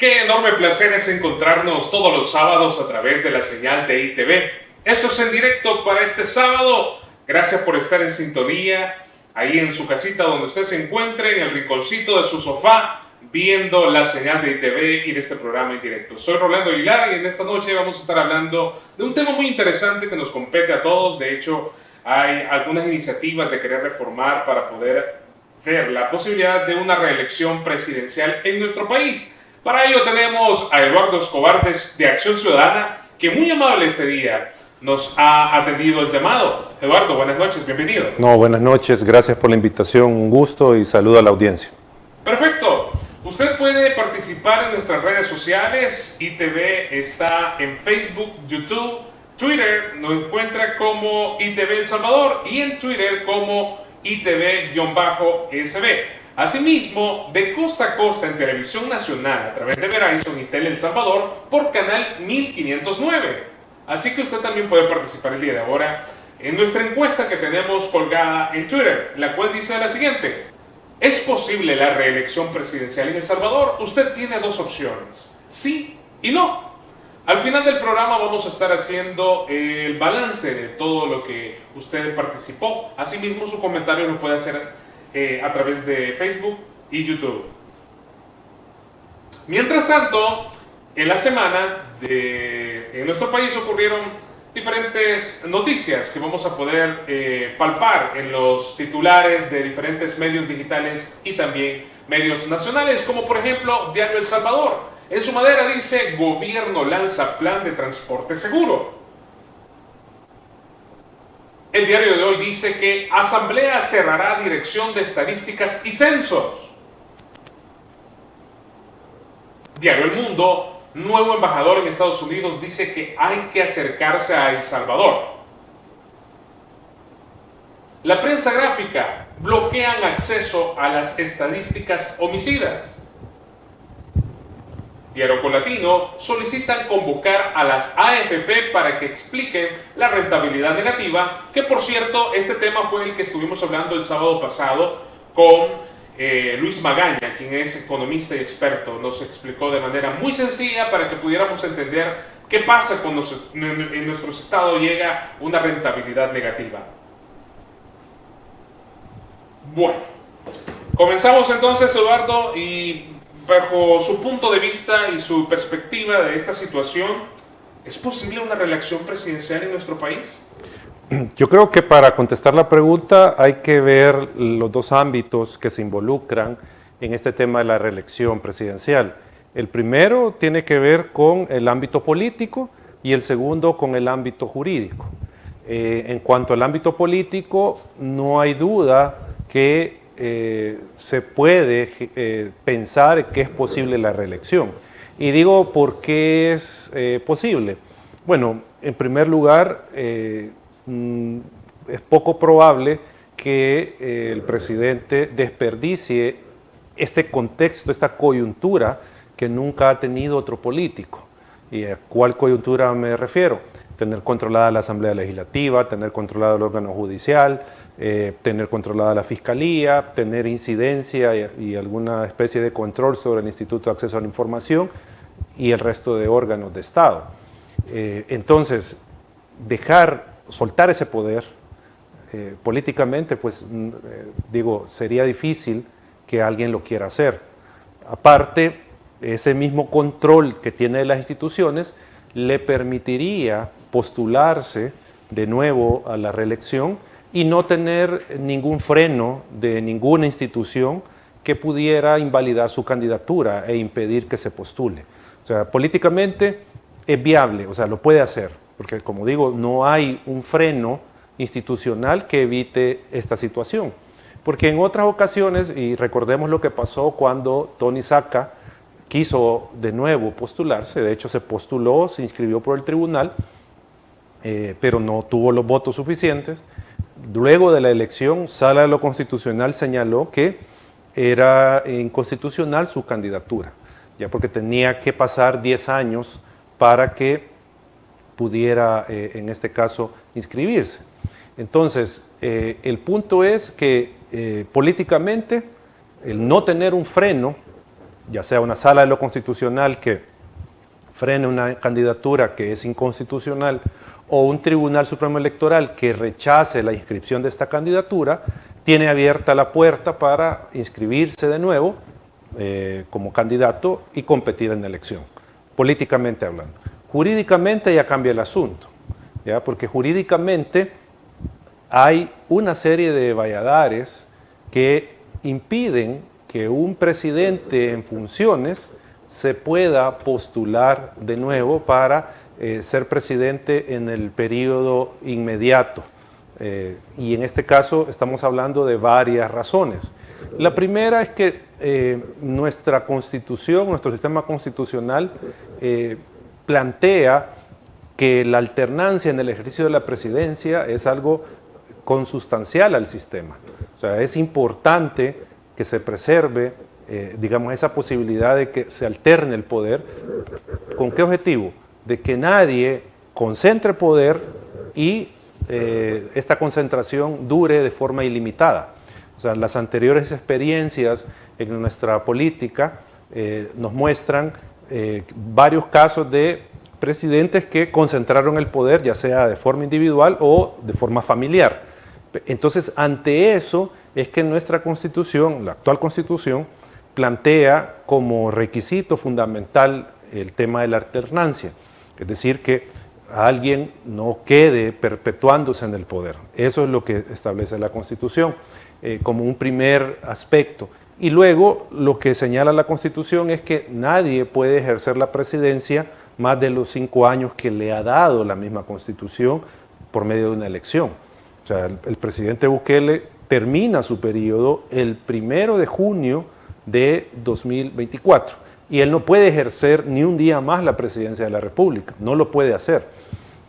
Qué enorme placer es encontrarnos todos los sábados a través de la señal de ITV. Esto es en directo para este sábado. Gracias por estar en sintonía, ahí en su casita donde usted se encuentre, en el rinconcito de su sofá, viendo la señal de ITV y de este programa en directo. Soy Rolando Aguilar y en esta noche vamos a estar hablando de un tema muy interesante que nos compete a todos. De hecho, hay algunas iniciativas de querer reformar para poder ver la posibilidad de una reelección presidencial en nuestro país. Para ello tenemos a Eduardo Escobar de Acción Ciudadana, que muy amable este día nos ha atendido el llamado. Eduardo, buenas noches, bienvenido. No, buenas noches, gracias por la invitación, un gusto y saludo a la audiencia. Perfecto. Usted puede participar en nuestras redes sociales. ITV está en Facebook, YouTube, Twitter, nos encuentra como ITV El Salvador y en Twitter como ITV-SB. Asimismo, de costa a costa en televisión nacional a través de Verizon y Tele El Salvador por canal 1509. Así que usted también puede participar el día de ahora en nuestra encuesta que tenemos colgada en Twitter, la cual dice la siguiente: ¿es posible la reelección presidencial en El Salvador? Usted tiene dos opciones, sí y no. Al final del programa vamos a estar haciendo el balance de todo lo que usted participó. Asimismo, su comentario lo puede hacer a través de Facebook y YouTube. Mientras tanto, en la semana en nuestro país ocurrieron diferentes noticias que vamos a poder palpar en los titulares de diferentes medios digitales y también medios nacionales, como por ejemplo Diario El Salvador. En su madera dice: gobierno lanza plan de transporte seguro. El diario de hoy dice que Asamblea cerrará Dirección de Estadísticas y Censos. Diario El Mundo: nuevo embajador en Estados Unidos dice que hay que acercarse a El Salvador. La prensa gráfica: bloquean acceso a las estadísticas homicidas. Diario Colatino: solicitan convocar a las AFP para que expliquen la rentabilidad negativa, que por cierto, este tema fue el que estuvimos hablando el sábado pasado con Luis Magaña, quien es economista y experto. Nos explicó de manera muy sencilla para que pudiéramos entender qué pasa cuando en nuestro estado llega una rentabilidad negativa. Bueno, comenzamos entonces, Eduardo, y bajo su punto de vista y su perspectiva de esta situación, ¿es posible una reelección presidencial en nuestro país? Yo creo que para contestar la pregunta hay que ver los dos ámbitos que se involucran en este tema de la reelección presidencial. El primero tiene que ver con el ámbito político y el segundo con el ámbito jurídico. En cuanto al ámbito político, no hay duda que se puede pensar que es posible la reelección. Y digo, ¿por qué es posible? Bueno, en primer lugar, es poco probable que el presidente desperdicie este contexto, esta coyuntura que nunca ha tenido otro político. ¿Y a cuál coyuntura me refiero? Tener controlada la Asamblea Legislativa, tener controlado el órgano judicial, tener controlada la Fiscalía, tener incidencia y alguna especie de control sobre el Instituto de Acceso a la Información y el resto de órganos de Estado. Entonces, soltar ese poder políticamente, pues digo, sería difícil que alguien lo quiera hacer. Aparte, ese mismo control que tiene de las instituciones le permitiría postularse de nuevo a la reelección y no tener ningún freno de ninguna institución que pudiera invalidar su candidatura e impedir que se postule. O sea, políticamente es viable, o sea, lo puede hacer, porque como digo, no hay un freno institucional que evite esta situación. Porque en otras ocasiones, y recordemos lo que pasó cuando Tony Saca quiso de nuevo postularse, de hecho se postuló, se inscribió por el tribunal, pero no tuvo los votos suficientes. Luego de la elección, Sala de lo Constitucional señaló que era inconstitucional su candidatura, ya porque tenía que pasar 10 años para que pudiera, en este caso, inscribirse. Entonces, el punto es que políticamente el no tener un freno ya sea una sala de lo constitucional que frene una candidatura que es inconstitucional o un Tribunal Supremo Electoral que rechace la inscripción de esta candidatura, tiene abierta la puerta para inscribirse de nuevo como candidato y competir en la elección, políticamente hablando. Jurídicamente ya cambia el asunto, ¿ya? Porque jurídicamente hay una serie de valladares que impiden que un presidente en funciones se pueda postular de nuevo para ser presidente en el periodo inmediato. Y en este caso estamos hablando de varias razones. La primera es que nuestra Constitución, nuestro sistema constitucional plantea que la alternancia en el ejercicio de la presidencia es algo consustancial al sistema. O sea, es importante que se preserve, digamos, esa posibilidad de que se alterne el poder. ¿Con qué objetivo? De que nadie concentre poder y esta concentración dure de forma ilimitada. O sea, las anteriores experiencias en nuestra política nos muestran varios casos de presidentes que concentraron el poder, ya sea de forma individual o de forma familiar. Entonces, ante eso es que nuestra Constitución, la actual Constitución, plantea como requisito fundamental el tema de la alternancia, es decir, que alguien no quede perpetuándose en el poder. Eso es lo que establece la Constitución como un primer aspecto. Y luego lo que señala la Constitución es que nadie puede ejercer la presidencia más de los 5 años que le ha dado la misma Constitución por medio de una elección. O sea, el presidente Bukele termina su periodo el 1 de junio de 2024 y él no puede ejercer ni un día más la presidencia de la República, no lo puede hacer.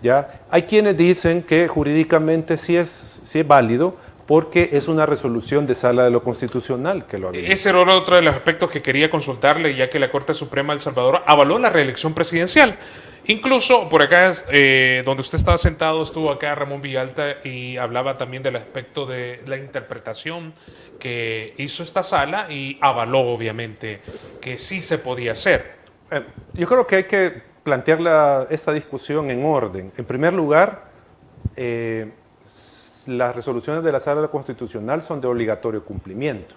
¿Ya? Hay quienes dicen que jurídicamente sí es válido porque es una resolución de Sala de lo Constitucional que lo habilita. Ese era otro de los aspectos que quería consultarle, ya que la Corte Suprema de El Salvador avaló la reelección presidencial. Incluso por acá, donde usted estaba sentado, estuvo acá Ramón Villalta y hablaba también del aspecto de la interpretación que hizo esta sala y avaló obviamente que sí se podía hacer. Yo creo que hay que plantear esta discusión en orden. En primer lugar, las resoluciones de la Sala Constitucional son de obligatorio cumplimiento,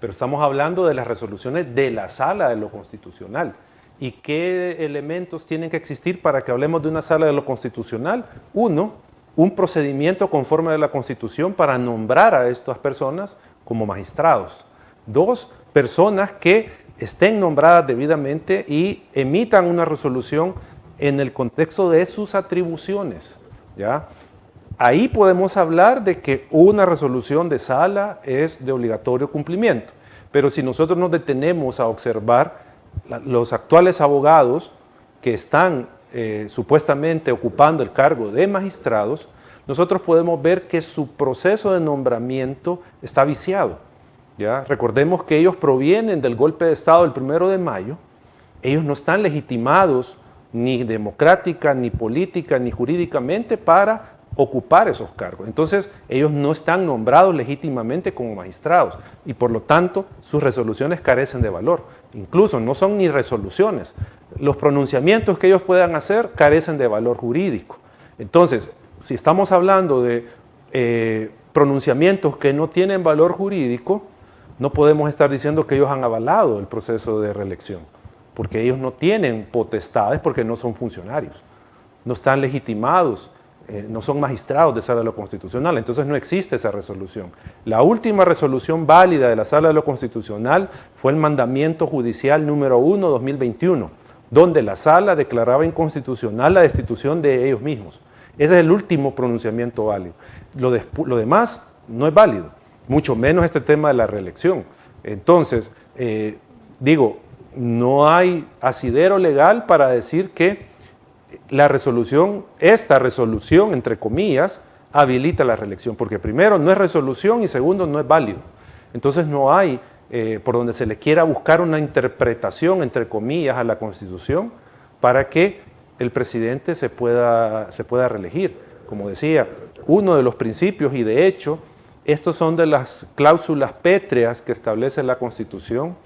pero estamos hablando de las resoluciones de la Sala de lo Constitucional. ¿Y qué elementos tienen que existir para que hablemos de una Sala de lo Constitucional? Uno, un procedimiento conforme a la Constitución para nombrar a estas personas como magistrados. Dos, personas que estén nombradas debidamente y emitan una resolución en el contexto de sus atribuciones, ¿ya? Ahí podemos hablar de que una resolución de sala es de obligatorio cumplimiento, pero si nosotros nos detenemos a observar los actuales abogados que están supuestamente ocupando el cargo de magistrados, nosotros podemos ver que su proceso de nombramiento está viciado. ¿Ya? Recordemos que ellos provienen del golpe de Estado del 1 de mayo, ellos no están legitimados ni democrática, ni política, ni jurídicamente para ocupar esos cargos. Entonces, ellos no están nombrados legítimamente como magistrados y por lo tanto sus resoluciones carecen de valor. Incluso no son ni resoluciones. Los pronunciamientos que ellos puedan hacer carecen de valor jurídico. Entonces, si estamos hablando de pronunciamientos que no tienen valor jurídico, no podemos estar diciendo que ellos han avalado el proceso de reelección, porque ellos no tienen potestades, porque no son funcionarios, no están legitimados, no son magistrados de Sala de lo Constitucional, entonces no existe esa resolución. La última resolución válida de la Sala de lo Constitucional fue el mandamiento judicial número 1/2021, donde la Sala declaraba inconstitucional la destitución de ellos mismos. Ese es el último pronunciamiento válido. Lo demás no es válido, mucho menos este tema de la reelección. Entonces, no hay asidero legal para decir que esta resolución, entre comillas, habilita la reelección, porque primero no es resolución y segundo no es válido. Entonces no hay, por donde se le quiera buscar una interpretación, entre comillas, a la Constitución para que el presidente se pueda reelegir. Como decía, uno de los principios, y de hecho, estos son de las cláusulas pétreas que establece la Constitución,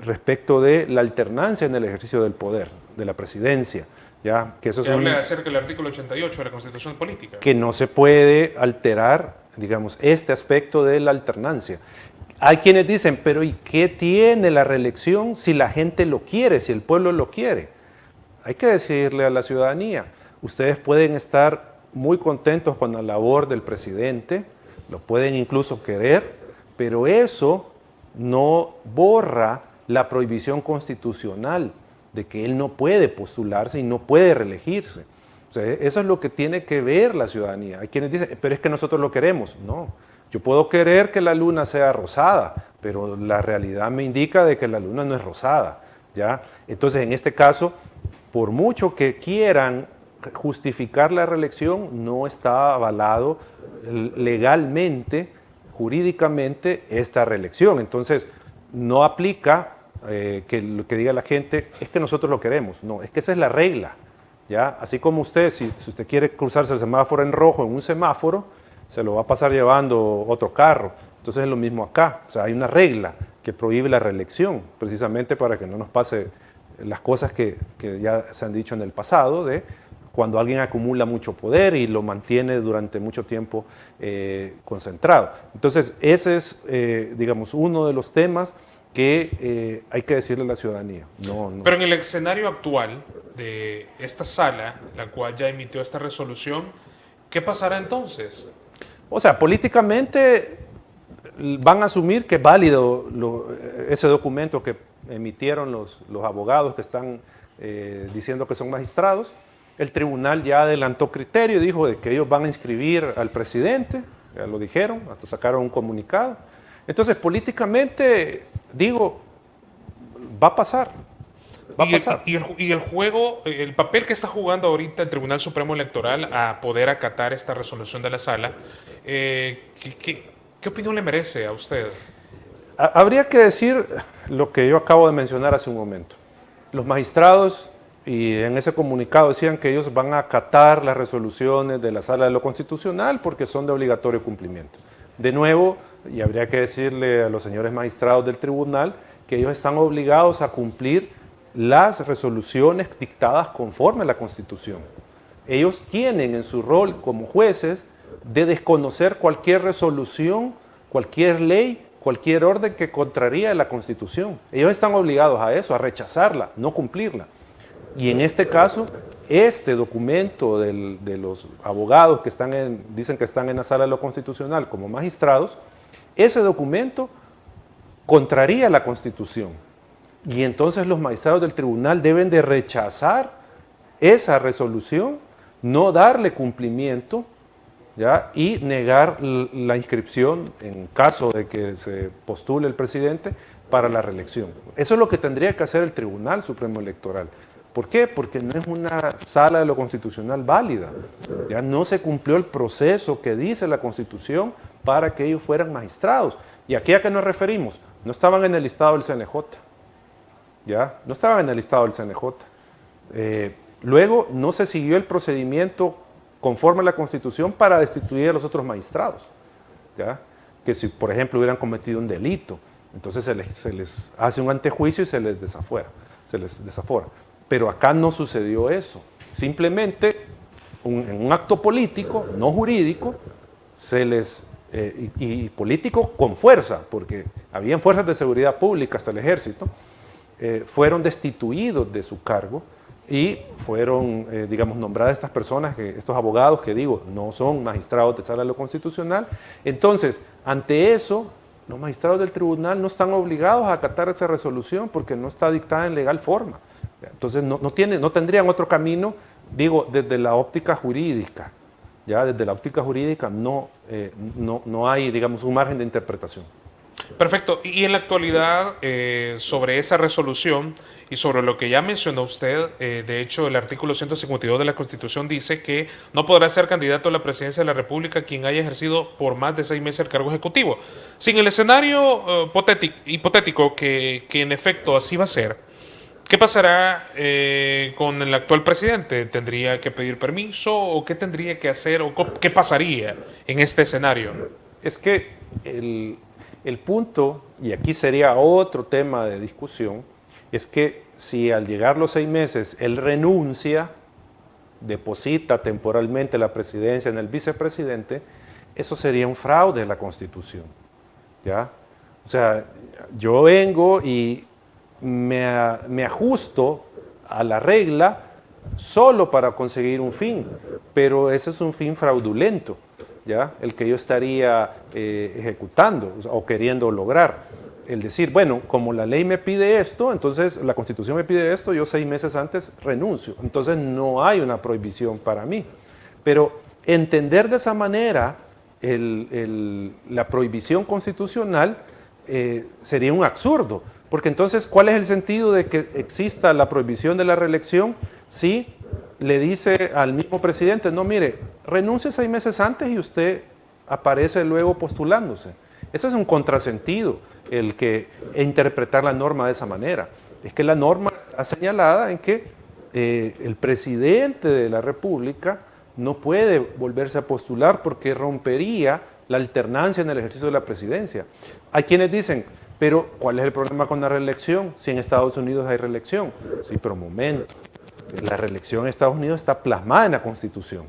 respecto de la alternancia en el ejercicio del poder, de la presidencia. ¿Ya? Que eso que habla acerca del artículo 88 de la Constitución Política. Que no se puede alterar, digamos, este aspecto de la alternancia. Hay quienes dicen, pero ¿y qué tiene la reelección si la gente lo quiere, si el pueblo lo quiere? Hay que decirle a la ciudadanía, ustedes pueden estar muy contentos con la labor del presidente, lo pueden incluso querer, pero eso no borra la prohibición constitucional de que él no puede postularse y no puede reelegirse. O sea, eso es lo que tiene que ver la ciudadanía. Hay quienes dicen, pero es que nosotros lo queremos. No, yo puedo querer que la luna sea rosada, pero la realidad me indica de que la luna no es rosada, ¿ya? Entonces, en este caso, por mucho que quieran justificar la reelección, no está avalado legalmente, jurídicamente, esta reelección. Entonces, no aplica que lo que diga la gente es que nosotros lo queremos. No, es que esa es la regla, ¿ya? Así como usted, si usted quiere cruzarse el semáforo en rojo en un semáforo, se lo va a pasar llevando otro carro. Entonces es lo mismo acá. O sea, hay una regla que prohíbe la reelección, precisamente para que no nos pase las cosas que ya se han dicho en el pasado, de cuando alguien acumula mucho poder y lo mantiene durante mucho tiempo concentrado. Entonces, ese es, digamos, uno de los temas que hay que decirle a la ciudadanía. No. Pero en el escenario actual de esta sala, la cual ya emitió esta resolución, ¿qué pasará entonces? O sea, políticamente van a asumir que es válido ese documento que emitieron los abogados que están diciendo que son magistrados. El tribunal ya adelantó criterio y dijo de que ellos van a inscribir al presidente, ya lo dijeron, hasta sacaron un comunicado. Entonces, políticamente, digo, va a pasar. Y el juego, el papel que está jugando ahorita el Tribunal Supremo Electoral a poder acatar esta resolución de la sala, ¿qué opinión le merece a usted? Habría que decir lo que yo acabo de mencionar hace un momento. Los magistrados, y en ese comunicado decían que ellos van a acatar las resoluciones de la Sala de lo Constitucional porque son de obligatorio cumplimiento. De nuevo, y habría que decirle a los señores magistrados del tribunal que ellos están obligados a cumplir las resoluciones dictadas conforme a la Constitución. Ellos tienen en su rol como jueces de desconocer cualquier resolución, cualquier ley, cualquier orden que contraría la Constitución. Ellos están obligados a eso, a rechazarla, no cumplirla. Y en este caso, este documento de los abogados que dicen que están en la Sala de lo Constitucional como magistrados, ese documento contraría la Constitución. Y entonces los magistrados del tribunal deben de rechazar esa resolución, no darle cumplimiento, ¿ya? Y negar la inscripción en caso de que se postule el presidente para la reelección. Eso es lo que tendría que hacer el Tribunal Supremo Electoral. ¿Por qué? Porque no es una sala de lo constitucional válida. Ya no se cumplió el proceso que dice la Constitución para que ellos fueran magistrados. ¿Y aquí a qué nos referimos? No estaban en el listado del CNJ. ¿Ya? No estaban en el listado del CNJ. Luego no se siguió el procedimiento conforme a la Constitución para destituir a los otros magistrados. ¿Ya? Que si, por ejemplo, hubieran cometido un delito, entonces se les hace un antejuicio y se les desafora. Pero acá no sucedió eso. Simplemente, en un acto político, no jurídico, y político con fuerza, porque habían fuerzas de seguridad pública, hasta el ejército, fueron destituidos de su cargo y fueron, digamos, nombradas estas personas, estos abogados que digo, no son magistrados de Sala de lo Constitucional. Entonces, ante eso, los magistrados del tribunal no están obligados a acatar esa resolución porque no está dictada en legal forma. Entonces, no tendrían otro camino, digo, desde la óptica jurídica. Ya desde la óptica jurídica no hay, digamos, un margen de interpretación. Perfecto. Y en la actualidad, sobre esa resolución y sobre lo que ya mencionó usted, de hecho, el artículo 152 de la Constitución dice que no podrá ser candidato a la presidencia de la República quien haya ejercido por más de 6 meses el cargo ejecutivo. Si en el escenario hipotético que en efecto así va a ser, ¿qué pasará con el actual presidente? ¿Tendría que pedir permiso o qué tendría que hacer o qué pasaría en este escenario? Es que El punto, y aquí sería otro tema de discusión, es que si al llegar los 6 meses él renuncia, deposita temporalmente la presidencia en el vicepresidente, eso sería un fraude de la Constitución, ¿ya? O sea, yo vengo y me ajusto a la regla solo para conseguir un fin, pero ese es un fin fraudulento, ¿ya? El que yo estaría ejecutando o queriendo lograr. El decir, bueno, como la ley me pide esto, entonces la Constitución me pide esto, yo 6 meses antes renuncio. Entonces no hay una prohibición para mí. Pero entender de esa manera la prohibición constitucional sería un absurdo. Porque entonces, ¿cuál es el sentido de que exista la prohibición de la reelección si le dice al mismo presidente, no, mire, renuncie 6 meses antes y usted aparece luego postulándose? Ese es un contrasentido, el que interpretar la norma de esa manera. Es que la norma está señalada en que el presidente de la República no puede volverse a postular porque rompería la alternancia en el ejercicio de la presidencia. Hay quienes dicen, pero ¿cuál es el problema con la reelección? Si en Estados Unidos hay reelección. Sí, pero un momento. La reelección en Estados Unidos está plasmada en la Constitución.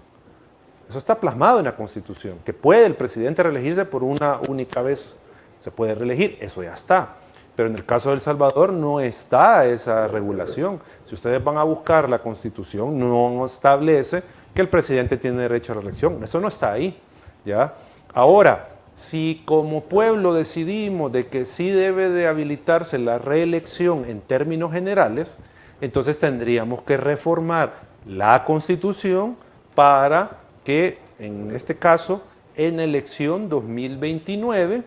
Eso está plasmado en la Constitución, que puede el presidente reelegirse por una única vez, se puede reelegir, eso ya está. Pero en el caso de El Salvador no está esa regulación. Si ustedes van a buscar la Constitución, no establece que el presidente tiene derecho a reelección. Eso no está ahí, ¿ya? Ahora, si como pueblo decidimos de que sí debe de habilitarse la reelección en términos generales, entonces tendríamos que reformar la Constitución para que, en este caso, en elección 2029,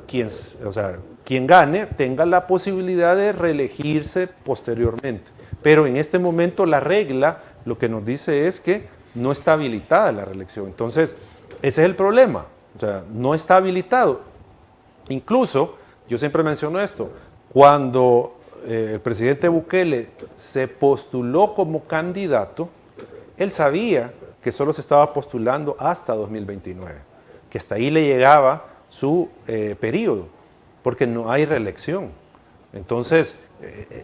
quien gane tenga la posibilidad de reelegirse posteriormente. Pero en este momento la regla lo que nos dice es que no está habilitada la reelección. Entonces, ese es el problema. O sea, no está habilitado. Incluso, yo siempre menciono esto, cuando el presidente Bukele se postuló como candidato, él sabía que solo se estaba postulando hasta 2029, que hasta ahí le llegaba su periodo, porque no hay reelección. Entonces,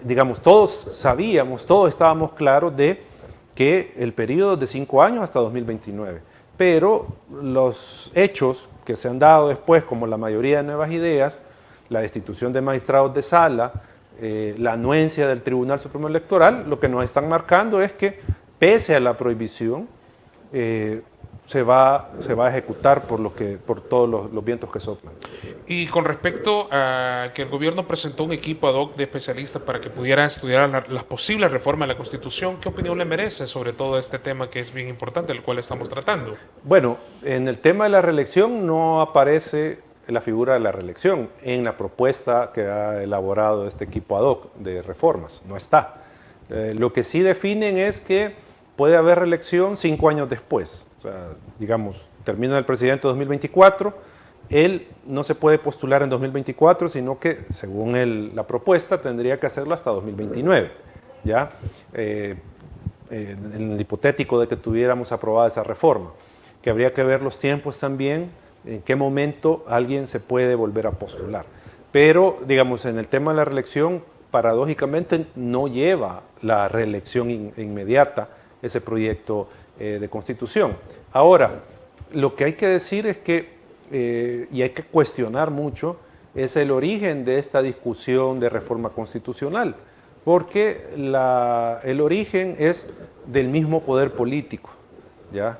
digamos, todos sabíamos, todos estábamos claros de que el periodo es de 5 años hasta 2029, pero los hechos que se han dado después, como la mayoría de nuevas ideas, la destitución de magistrados de sala, la anuencia del Tribunal Supremo Electoral, lo que nos están marcando es que, pese a la prohibición, se va a ejecutar por todos los vientos que soplan. Y con respecto a que el gobierno presentó un equipo ad hoc de especialistas para que pudiera estudiar las posibles reformas de la Constitución, ¿qué opinión le merece sobre todo este tema que es bien importante, el cual estamos tratando? Bueno, en el tema de la reelección no aparece la figura de la reelección en la propuesta que ha elaborado este equipo ad hoc de reformas, no está. Lo que sí definen es que puede haber reelección 5 años después. O sea, digamos, termina el presidente en 2024, él no se puede postular en 2024, sino que, según la propuesta, tendría que hacerlo hasta 2029, ¿ya? En el hipotético de que tuviéramos aprobada esa reforma, que habría que ver los tiempos también, en qué momento alguien se puede volver a postular. Pero, digamos, en el tema de la reelección, paradójicamente no lleva la reelección inmediata ese proyecto de constitución. Ahora, lo que hay que decir es que, y hay que cuestionar mucho, es el origen de esta discusión de reforma constitucional, porque el origen es del mismo poder político, ¿ya?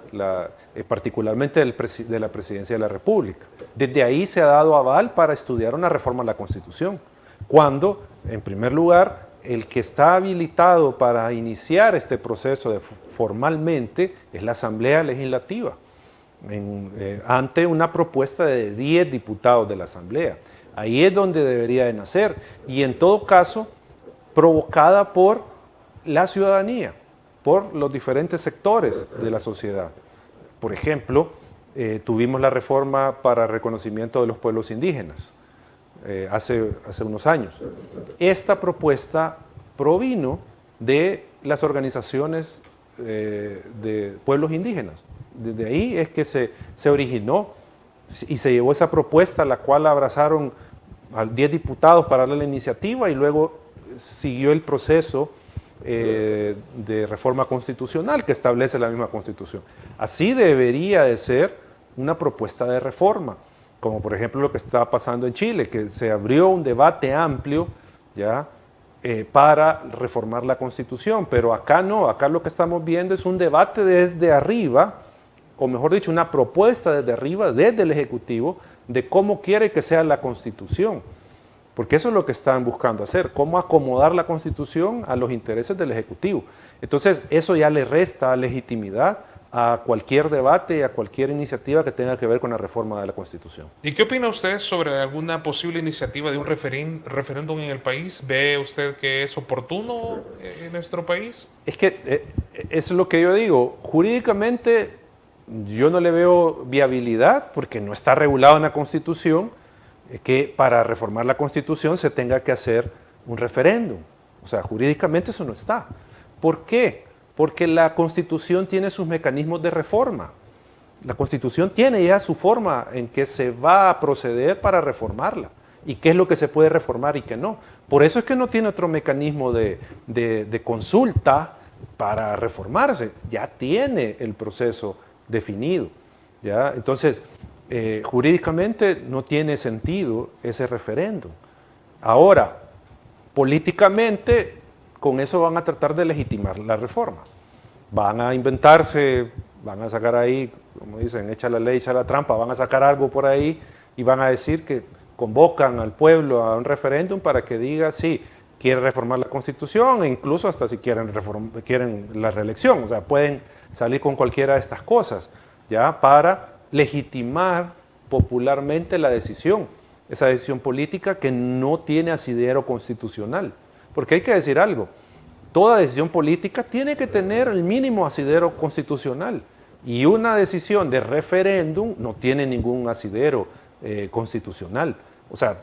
Particularmente de la Presidencia de la República. Desde ahí se ha dado aval para estudiar una reforma a la Constitución, cuando, en primer lugar, el que está habilitado para iniciar este proceso formalmente es la Asamblea Legislativa, ante una propuesta de 10 diputados de la Asamblea. Ahí es donde debería de nacer, y en todo caso, provocada por la ciudadanía, por los diferentes sectores de la sociedad. Por ejemplo, tuvimos la reforma para reconocimiento de los pueblos indígenas, hace unos años. Esta propuesta provino de las organizaciones de pueblos indígenas. Desde ahí es que se originó y se llevó esa propuesta, la cual abrazaron a 10 diputados para darle la iniciativa y luego siguió el proceso de reforma constitucional que establece la misma Constitución. Así debería de ser una propuesta de reforma, como por ejemplo lo que está pasando en Chile, que se abrió un debate amplio ¿ya? Para reformar la Constitución, pero acá no, acá lo que estamos viendo es un debate desde arriba, o mejor dicho, una propuesta desde arriba, desde el Ejecutivo, de cómo quiere que sea la Constitución. Porque eso es lo que están buscando hacer, cómo acomodar la Constitución a los intereses del Ejecutivo. Entonces, eso ya le resta legitimidad a cualquier debate y a cualquier iniciativa que tenga que ver con la reforma de la Constitución. ¿Y qué opina usted sobre alguna posible iniciativa de un referéndum en el país? ¿Ve usted que es oportuno en nuestro país? Es que eso es lo que yo digo. Jurídicamente, yo no le veo viabilidad porque no está regulado en la Constitución que para reformar la Constitución se tenga que hacer un referéndum. O sea, jurídicamente eso no está. ¿Por qué? Porque la Constitución tiene sus mecanismos de reforma. La Constitución tiene ya su forma en que se va a proceder para reformarla y qué es lo que se puede reformar y qué no. Por eso es que no tiene otro mecanismo de consulta para reformarse. Ya tiene el proceso definido. ¿Ya? Entonces, jurídicamente no tiene sentido ese referéndum. Ahora, políticamente, con eso van a tratar de legitimar la reforma. Van a inventarse, van a sacar ahí, como dicen, echa la ley, echa la trampa, van a sacar algo por ahí y van a decir que convocan al pueblo a un referéndum para que diga sí, quiere reformar la Constitución e incluso hasta si quieren la reelección. O sea, pueden salir con cualquiera de estas cosas, ¿ya? Para legitimar popularmente la decisión, esa decisión política que no tiene asidero constitucional. Porque hay que decir algo, toda decisión política tiene que tener el mínimo asidero constitucional y una decisión de referéndum no tiene ningún asidero constitucional. O sea,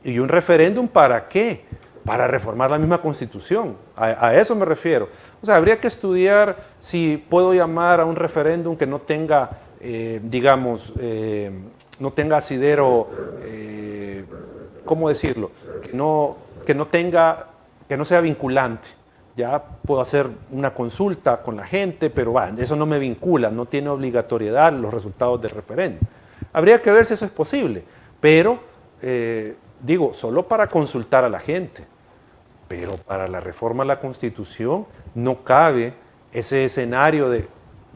¿y un referéndum para qué? Para reformar la misma Constitución, a eso me refiero. O sea, habría que estudiar si puedo llamar a un referéndum que no tenga, no tenga asidero, ¿cómo decirlo? Que no sea vinculante. Ya puedo hacer una consulta con la gente, pero eso no me vincula, no tiene obligatoriedad los resultados del referéndum. Habría que ver si eso es posible, pero solo para consultar a la gente. Pero para la reforma a la Constitución no cabe ese escenario de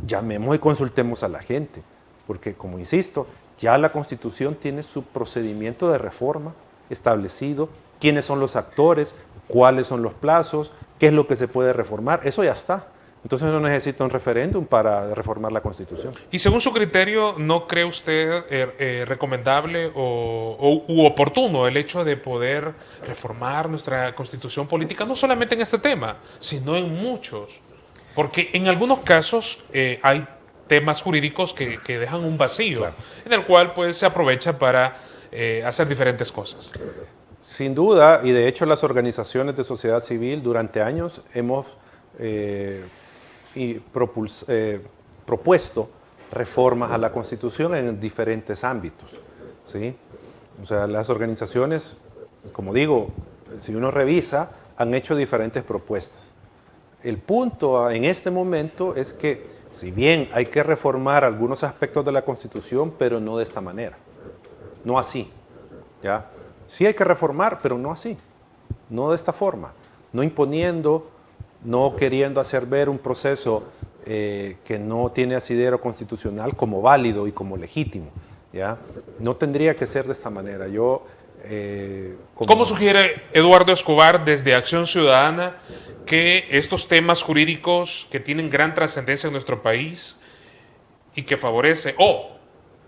llamemos y consultemos a la gente, porque como insisto, ya la Constitución tiene su procedimiento de reforma establecido, quiénes son los actores, cuáles son los plazos, qué es lo que se puede reformar, eso ya está. Entonces no necesita un referéndum para reformar la Constitución. Y según su criterio, ¿no cree usted recomendable u oportuno el hecho de poder reformar nuestra Constitución política, no solamente en este tema, sino en muchos? Porque en algunos casos hay temas jurídicos que dejan un vacío, claro, en el cual pues, se aprovecha para hacer diferentes cosas. Sin duda, y de hecho las organizaciones de sociedad civil durante años hemos propuesto reformas a la Constitución en diferentes ámbitos, ¿sí? O sea, las organizaciones, como digo, si uno revisa, han hecho diferentes propuestas. El punto en este momento es que, si bien hay que reformar algunos aspectos de la Constitución, pero no de esta manera, no así, ¿ya? Sí hay que reformar, pero no así, no de esta forma, no imponiendo, no queriendo hacer ver un proceso que no tiene asidero constitucional como válido y como legítimo, ¿ya? No tendría que ser de esta manera. ¿Cómo sugiere Eduardo Escobar desde Acción Ciudadana que estos temas jurídicos que tienen gran trascendencia en nuestro país y que favorece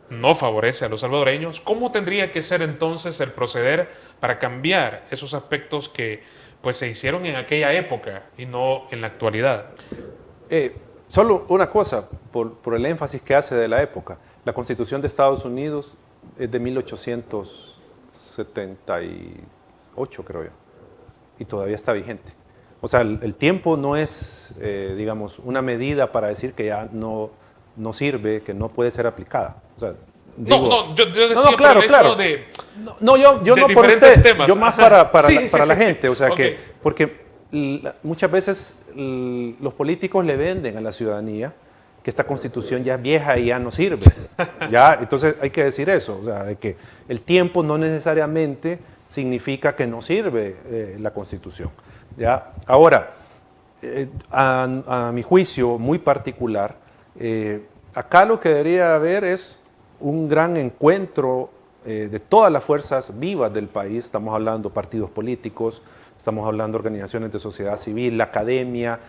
no favorece a los salvadoreños, ¿cómo tendría que ser entonces el proceder para cambiar esos aspectos que pues, se hicieron en aquella época y no en la actualidad? Solo una cosa, por el énfasis que hace de la época. La Constitución de Estados Unidos es de 1878, creo yo, y todavía está vigente. O sea, el tiempo no es, una medida para decir que ya no sirve, que no puede ser aplicada. O sea, Digo, yo decía claro, por el claro. hecho de... Yo de no por diferentes usted, temas. yo más para Sí, la sí. gente, o sea Ok. porque muchas veces los políticos le venden a la ciudadanía que esta constitución ya es vieja y ya no sirve. ¿Ya? Entonces hay que decir eso, o sea, de que el tiempo no necesariamente significa que no sirve la constitución. ¿Ya? Ahora, a mi juicio muy particular, acá lo que debería haber es un gran encuentro de todas las fuerzas vivas del país. Estamos hablando partidos políticos, estamos hablando organizaciones de sociedad civil, la academia,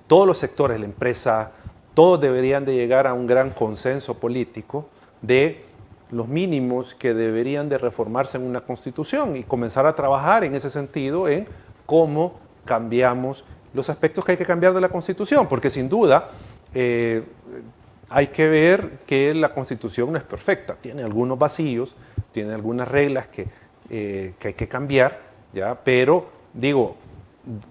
todos los sectores, la empresa, todos deberían de llegar a un gran consenso político de los mínimos que deberían de reformarse en una constitución y comenzar a trabajar en ese sentido en cómo cambiamos los aspectos que hay que cambiar de la constitución, porque sin duda hay que ver que la constitución no es perfecta, tiene algunos vacíos, tiene algunas reglas que hay que cambiar, ¿ya? Pero digo,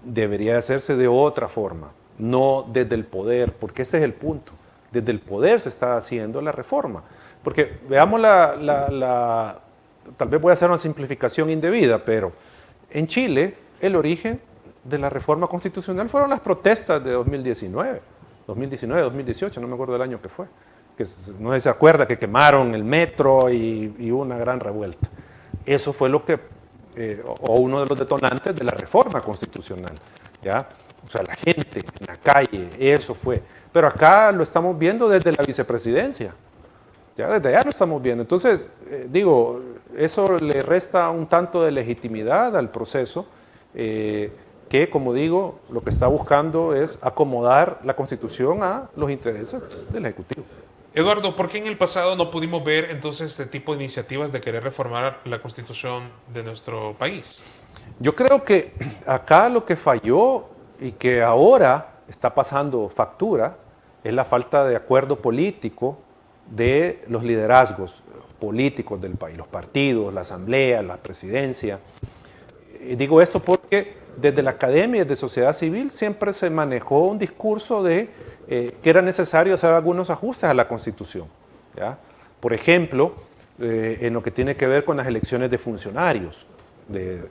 debería hacerse de otra forma, no desde el poder, porque ese es el punto. Desde el poder se está haciendo la reforma. Porque veamos tal vez voy a hacer una simplificación indebida, pero en Chile el origen de la reforma constitucional fueron las protestas de 2019, 2018, no me acuerdo del año que fue. Que no sé si se acuerda que quemaron el metro y hubo una gran revuelta. Eso fue lo que, o uno de los detonantes de la reforma constitucional, ¿ya? O sea, la gente en la calle, eso fue. Pero acá lo estamos viendo desde la vicepresidencia. Ya desde allá lo estamos viendo. Entonces, digo, eso le resta un tanto de legitimidad al proceso, que, como digo, lo que está buscando es acomodar la Constitución a los intereses del Ejecutivo. Eduardo, ¿por qué en el pasado no pudimos ver entonces este tipo de iniciativas de querer reformar la Constitución de nuestro país? Yo creo que acá lo que falló y que ahora está pasando factura es la falta de acuerdo político de los liderazgos políticos del país, los partidos, la asamblea, la presidencia. Digo esto porque desde la academia y desde sociedad civil siempre se manejó un discurso de que era necesario hacer algunos ajustes a la Constitución, ¿ya? Por ejemplo, en lo que tiene que ver con las elecciones de funcionarios.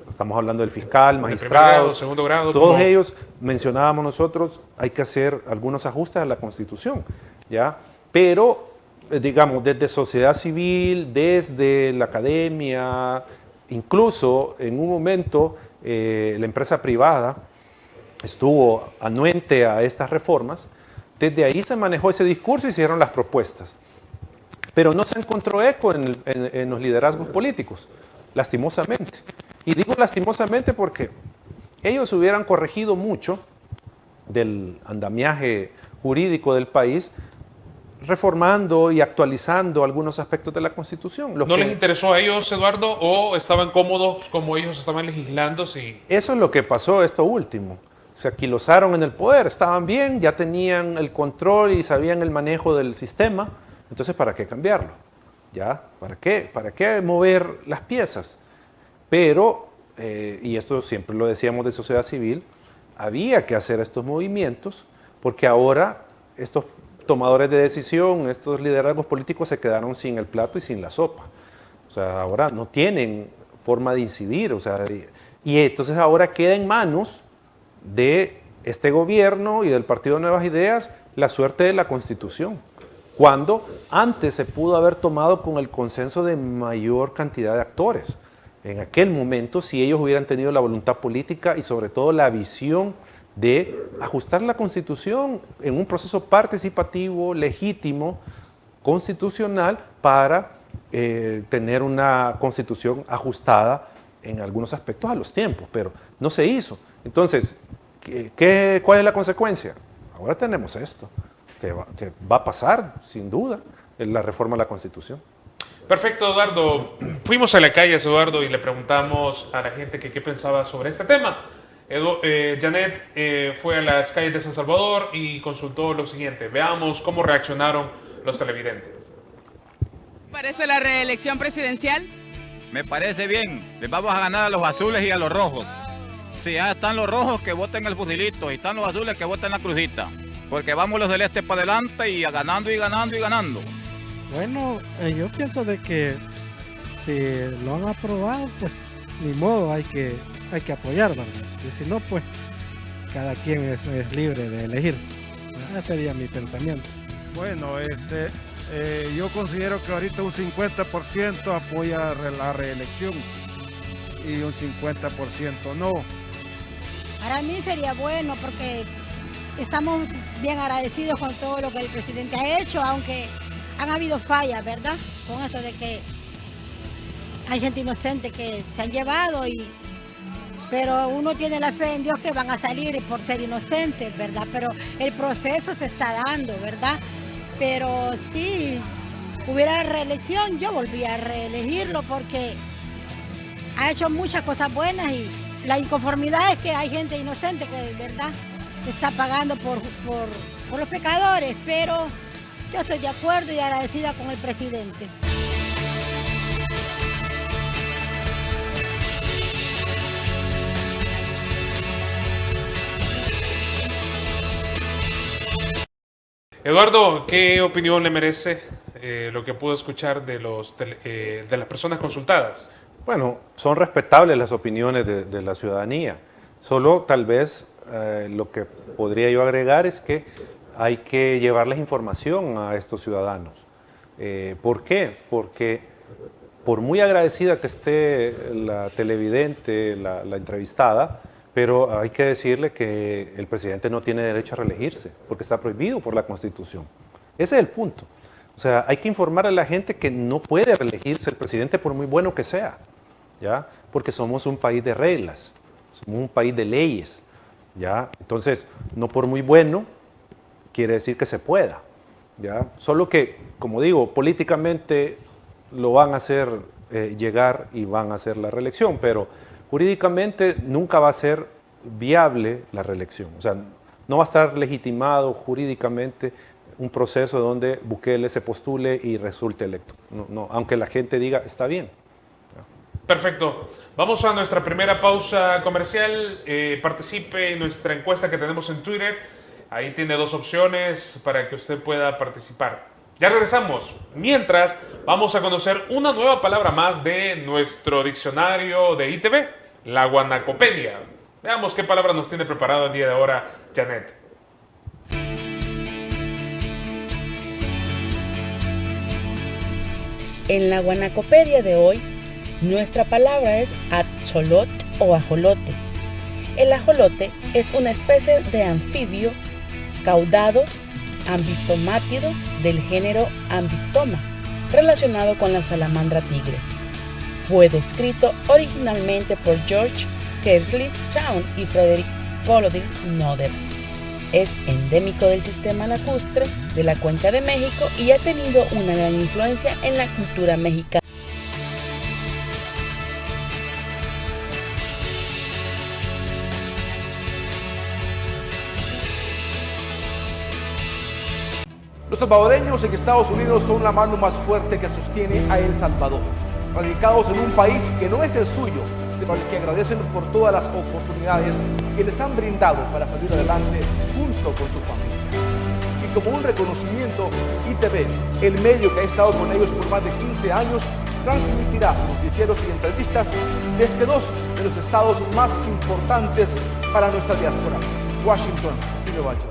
Estamos hablando del fiscal, magistrados, segundo grado, todos ellos mencionábamos nosotros, hay que hacer algunos ajustes a la Constitución, ¿ya? Pero, digamos, desde sociedad civil, desde la academia, incluso en un momento la empresa privada estuvo anuente a estas reformas, desde ahí se manejó ese discurso y se hicieron las propuestas. Pero no se encontró eco en los liderazgos políticos, lastimosamente. Y digo lastimosamente porque ellos hubieran corregido mucho del andamiaje jurídico del país, reformando y actualizando algunos aspectos de la Constitución. ¿No les interesó a ellos, Eduardo, o estaban cómodos como ellos estaban legislando? Sí. Eso es lo que pasó esto último. Se aquilosaron en el poder, estaban bien, ya tenían el control y sabían el manejo del sistema. Entonces, ¿para qué cambiarlo? ¿Ya? ¿Para qué? ¿Para qué mover las piezas? Pero, y esto siempre lo decíamos de sociedad civil, había que hacer estos movimientos porque ahora estos tomadores de decisión, estos liderazgos políticos se quedaron sin el plato y sin la sopa. O sea, ahora no tienen forma de incidir. O sea, y entonces ahora queda en manos de este gobierno y del Partido Nuevas Ideas la suerte de la Constitución, cuando antes se pudo haber tomado con el consenso de mayor cantidad de actores. En aquel momento, si ellos hubieran tenido la voluntad política y sobre todo la visión de ajustar la Constitución en un proceso participativo, legítimo, constitucional, para tener una Constitución ajustada en algunos aspectos a los tiempos, pero no se hizo. Entonces, ¿cuál es la consecuencia? Ahora tenemos esto, que va a pasar, sin duda, en la reforma de la Constitución. Perfecto, Eduardo. Fuimos a la calle, Eduardo, y le preguntamos a la gente que qué pensaba sobre este tema. Janet fue a las calles de San Salvador y consultó lo siguiente. Veamos cómo reaccionaron los televidentes. ¿Parece la reelección presidencial? Me parece bien. Les vamos a ganar a los azules y a los rojos. Si ya están los rojos, que voten el fusilito. Y están los azules, que voten la crujita. Porque vamos los del este para adelante y ganando y ganando y ganando. Bueno, yo pienso de que si lo han aprobado, pues ni modo, hay que apoyar, ¿verdad? Y si no, pues cada quien es libre de elegir. Ese sería mi pensamiento. Bueno, yo considero que ahorita un 50% apoya la reelección y un 50% no. Para mí sería bueno porque estamos bien agradecidos con todo lo que el presidente ha hecho, aunque han habido fallas, ¿verdad? Con esto de que hay gente inocente que se han llevado, pero uno tiene la fe en Dios que van a salir por ser inocentes, ¿verdad? Pero el proceso se está dando, ¿verdad? Pero si hubiera reelección, yo volví a reelegirlo porque ha hecho muchas cosas buenas y la inconformidad es que hay gente inocente que, ¿verdad?, está pagando por los pecadores, pero yo estoy de acuerdo y agradecida con el presidente. Eduardo, ¿qué opinión le merece lo que pudo escuchar de las personas consultadas? Bueno, son respetables las opiniones de la ciudadanía. Solo tal vez lo que podría yo agregar es que hay que llevarles información a estos ciudadanos. ¿Por qué? Porque por muy agradecida que esté la televidente, la entrevistada, pero hay que decirle que el presidente no tiene derecho a reelegirse, porque está prohibido por la Constitución. Ese es el punto. O sea, hay que informar a la gente que no puede reelegirse el presidente por muy bueno que sea, ¿ya? Porque somos un país de reglas, somos un país de leyes, ¿ya? Entonces, no por muy bueno quiere decir que se pueda, ¿ya? Solo que, como digo, políticamente lo van a hacer llegar y van a hacer la reelección, pero jurídicamente nunca va a ser viable la reelección. O sea, no va a estar legitimado jurídicamente un proceso donde Bukele se postule y resulte electo. No, aunque la gente diga, está bien. Perfecto. Vamos a nuestra primera pausa comercial. Participe en nuestra encuesta que tenemos en Twitter. Ahí tiene 2 opciones para que usted pueda participar. Ya regresamos. Mientras, vamos a conocer una nueva palabra más de nuestro diccionario de ITV, la guanacopedia. Veamos qué palabra nos tiene preparado el día de ahora Janet. En la guanacopedia de hoy, nuestra palabra es acholot o ajolote. El ajolote es una especie de anfibio caudado ambistomátido del género Ambistoma, relacionado con la salamandra tigre. Fue descrito originalmente por George Kersley Chown y Frederick Collody Noder. Es endémico del sistema lacustre de la Cuenca de México y ha tenido una gran influencia en la cultura mexicana. Los salvadoreños en Estados Unidos son la mano más fuerte que sostiene a El Salvador, radicados en un país que no es el suyo, pero al que agradecen por todas las oportunidades que les han brindado para salir adelante junto con sus familias. Y como un reconocimiento, ITV, el medio que ha estado con ellos por más de 15 años, transmitirá sus noticieros y entrevistas desde 2 de los estados más importantes para nuestra diáspora, Washington y Nueva York.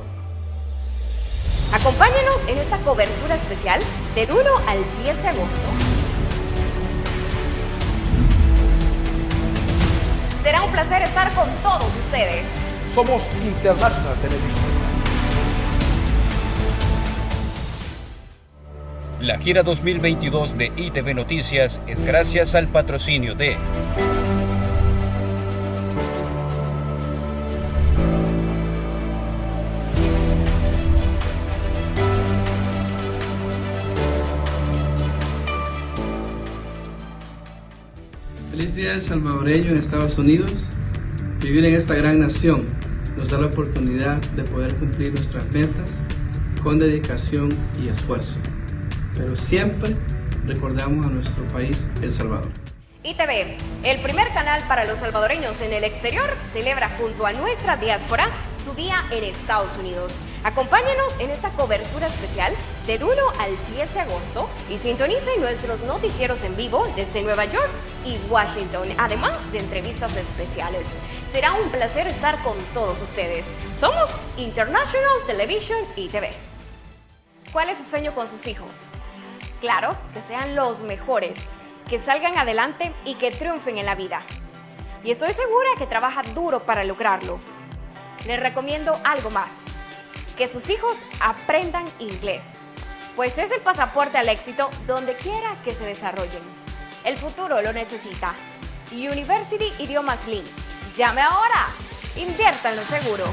Acompáñenos en esta cobertura especial del 1 al 10 de agosto. Será un placer estar con todos ustedes. Somos International Television. La gira 2022 de ITV Noticias es gracias al patrocinio de Feliz día del salvadoreño en Estados Unidos. Vivir en esta gran nación nos da la oportunidad de poder cumplir nuestras metas con dedicación y esfuerzo. Pero siempre recordamos a nuestro país, El Salvador. ITV, el primer canal para los salvadoreños en el exterior, celebra junto a nuestra diáspora su día en Estados Unidos. Acompáñenos en esta cobertura especial del 1 al 10 de agosto y sintonicen nuestros noticieros en vivo desde Nueva York y Washington, además de entrevistas especiales. Será un placer estar con todos ustedes. Somos International Television ITV. ¿Cuál es su sueño con sus hijos? Claro, que sean los mejores, que salgan adelante y que triunfen en la vida. Y estoy segura que trabaja duro para lograrlo. Les recomiendo algo más. Que sus hijos aprendan inglés, pues es el pasaporte al éxito donde quiera que se desarrollen. El futuro lo necesita. University Idiomas Link. Llame ahora. Invierta en lo seguro.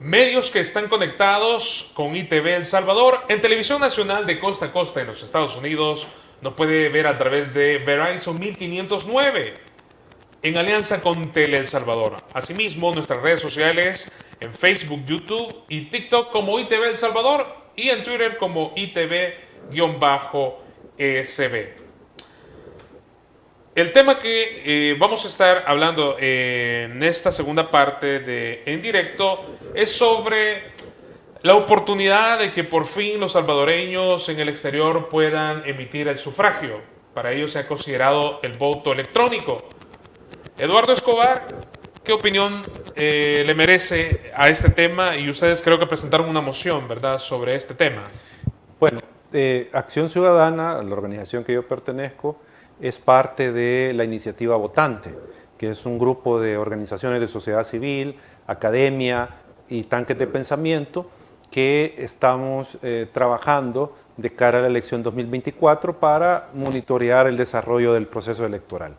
Medios que están conectados con ITV El Salvador en televisión nacional de costa a costa en los Estados Unidos nos puede ver a través de Verizon 1509 en alianza con Tele El Salvador. Asimismo, nuestras redes sociales en Facebook, YouTube y TikTok como ITV El Salvador y en Twitter como ITV-SB. El tema que vamos a estar hablando en esta segunda parte de En Directo es sobre la oportunidad de que por fin los salvadoreños en el exterior puedan emitir el sufragio. Para ello se ha considerado el voto electrónico. Eduardo Escobar, ¿qué opinión le merece a este tema? Y ustedes creo que presentaron una moción, ¿verdad?, sobre este tema. Bueno, Acción Ciudadana, la organización que yo pertenezco, es parte de la iniciativa Votante, que es un grupo de organizaciones de sociedad civil, academia y tanques de pensamiento que estamos trabajando de cara a la elección 2024 para monitorear el desarrollo del proceso electoral.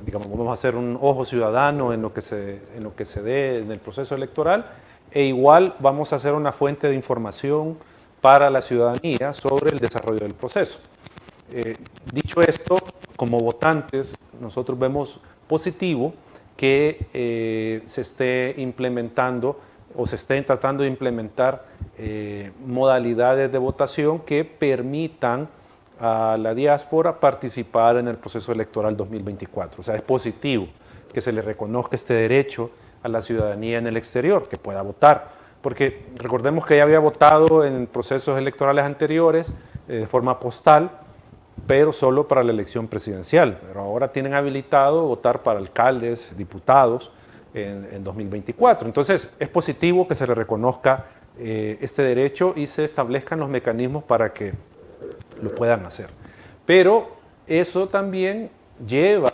Digamos, vamos a hacer un ojo ciudadano en lo que se dé en el proceso electoral e igual vamos a hacer una fuente de información para la ciudadanía sobre el desarrollo del proceso. Dicho esto, como votantes, nosotros vemos positivo que se esté implementando o se estén tratando de implementar modalidades de votación que permitan a la diáspora participar en el proceso electoral 2024. O sea, es positivo que se le reconozca este derecho a la ciudadanía en el exterior, que pueda votar. Porque recordemos que ya había votado en procesos electorales anteriores de forma postal, pero solo para la elección presidencial. Pero ahora tienen habilitado votar para alcaldes, diputados en 2024. Entonces, es positivo que se le reconozca este derecho y se establezcan los mecanismos para que lo puedan hacer. Pero eso también lleva,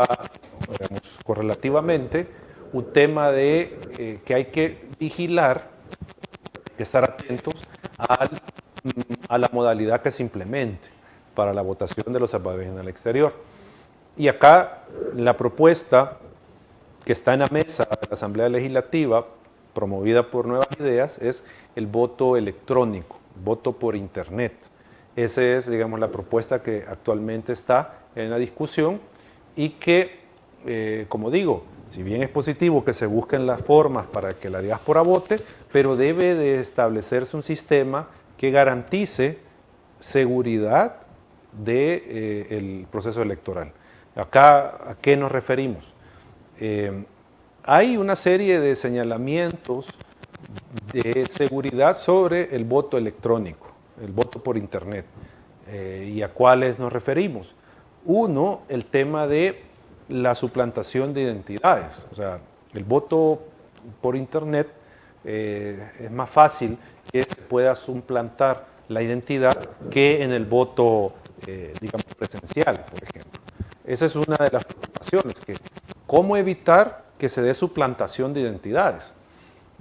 digamos, correlativamente, un tema de que hay que vigilar, que estar atentos a la modalidad que se implemente para la votación de los salvadoreños en el exterior. Y acá la propuesta que está en la mesa de la Asamblea Legislativa, promovida por Nuevas Ideas, es el voto electrónico, voto por Internet. Esa es, digamos, la propuesta que actualmente está en la discusión y que, como digo, si bien es positivo que se busquen las formas para que la diáspora vote, pero debe de establecerse un sistema que garantice seguridad del proceso electoral. Acá, ¿a qué nos referimos? Hay una serie de señalamientos de seguridad sobre el voto electrónico, el voto por Internet, y a cuáles nos referimos. Uno, el tema de la suplantación de identidades. O sea, el voto por Internet es más fácil que se pueda suplantar la identidad que en el voto, digamos, presencial, por ejemplo. Esa es una de las preocupaciones, que cómo evitar que se dé suplantación de identidades.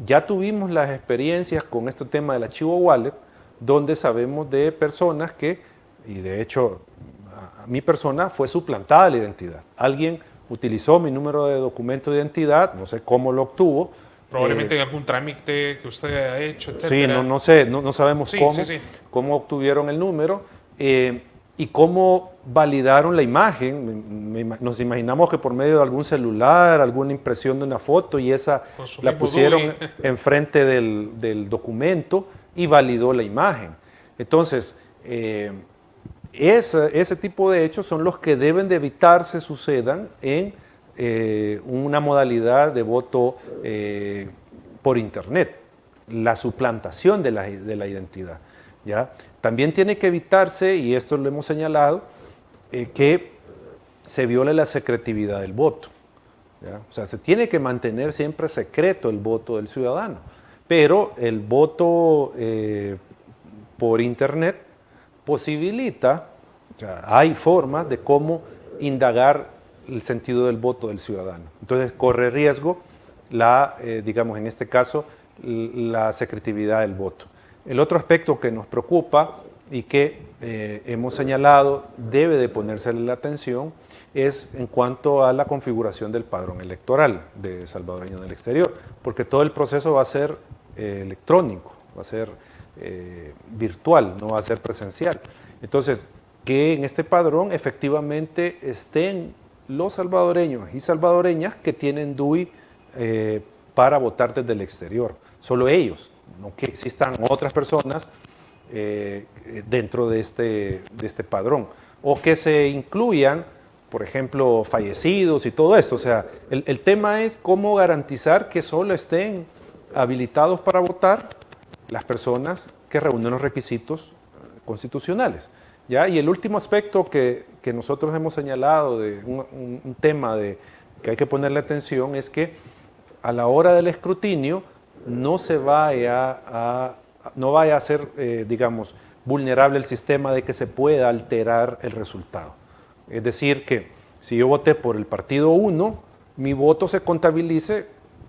Ya tuvimos las experiencias con este tema del archivo wallet, donde sabemos de personas que, y de hecho a mi persona fue suplantada la identidad. Alguien utilizó mi número de documento de identidad, no sé cómo lo obtuvo. Probablemente en algún trámite que usted ha hecho, etc. Sí, no sé, no sabemos sí, cómo, sí. cómo obtuvieron el número. y cómo validaron la imagen. Nos imaginamos que por medio de algún celular, alguna impresión de una foto, y esa la pusieron enfrente del documento y validó la imagen. Entonces, ese tipo de hechos son los que deben de evitarse sucedan en una modalidad de voto por Internet, la suplantación de la identidad. ¿Ya? También tiene que evitarse, y esto lo hemos señalado, que se viole la secretividad del voto. ¿Ya? O sea, se tiene que mantener siempre secreto el voto del ciudadano, pero el voto por Internet posibilita, o sea, hay formas de cómo indagar el sentido del voto del ciudadano. Entonces corre riesgo digamos en este caso, la secretividad del voto. El otro aspecto que nos preocupa y que hemos señalado debe de ponérsele la atención es en cuanto a la configuración del padrón electoral de salvadoreños en el exterior, porque todo el proceso va a ser electrónico, va a ser virtual, no va a ser presencial. Entonces, que en este padrón efectivamente estén los salvadoreños y salvadoreñas que tienen DUI para votar desde el exterior, solo ellos, no que existan otras personas dentro de este padrón, o que se incluyan, por ejemplo, fallecidos y todo esto. O sea, el tema es cómo garantizar que solo estén habilitados para votar las personas que reúnen los requisitos constitucionales. ¿Ya? Y el último aspecto que nosotros hemos señalado, de un tema que hay que ponerle atención, es que a la hora del escrutinio no vaya a ser, digamos, vulnerable el sistema de que se pueda alterar el resultado. Es decir, que si yo voté por el partido 1, mi voto se contabilice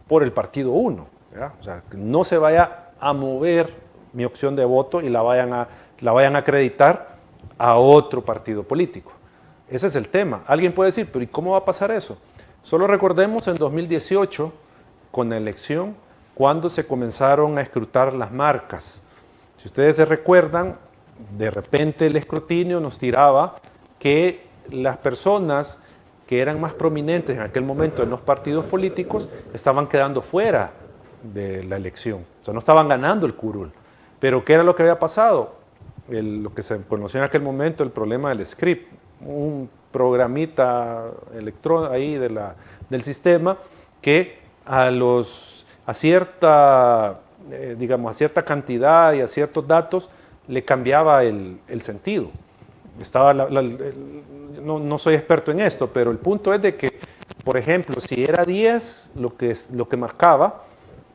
por el partido 1. ¿Ya? O sea, que no se vaya a mover mi opción de voto y la vayan a acreditar a otro partido político. Ese es el tema. Alguien puede decir, pero ¿y cómo va a pasar eso? Solo recordemos en 2018, con la elección, cuando se comenzaron a escrutar las marcas. Si ustedes se recuerdan, de repente el escrutinio nos tiraba que las personas que eran más prominentes en aquel momento en los partidos políticos estaban quedando fuera de la elección. O sea, no estaban ganando el curul. Pero ¿qué era lo que había pasado? Lo que se conoció en aquel momento, el problema del script, un programita electrónico ahí del sistema que a cierta cantidad y a ciertos datos le cambiaba el sentido. No soy experto en esto, pero el punto es de que, por ejemplo, si era 10 lo que marcaba,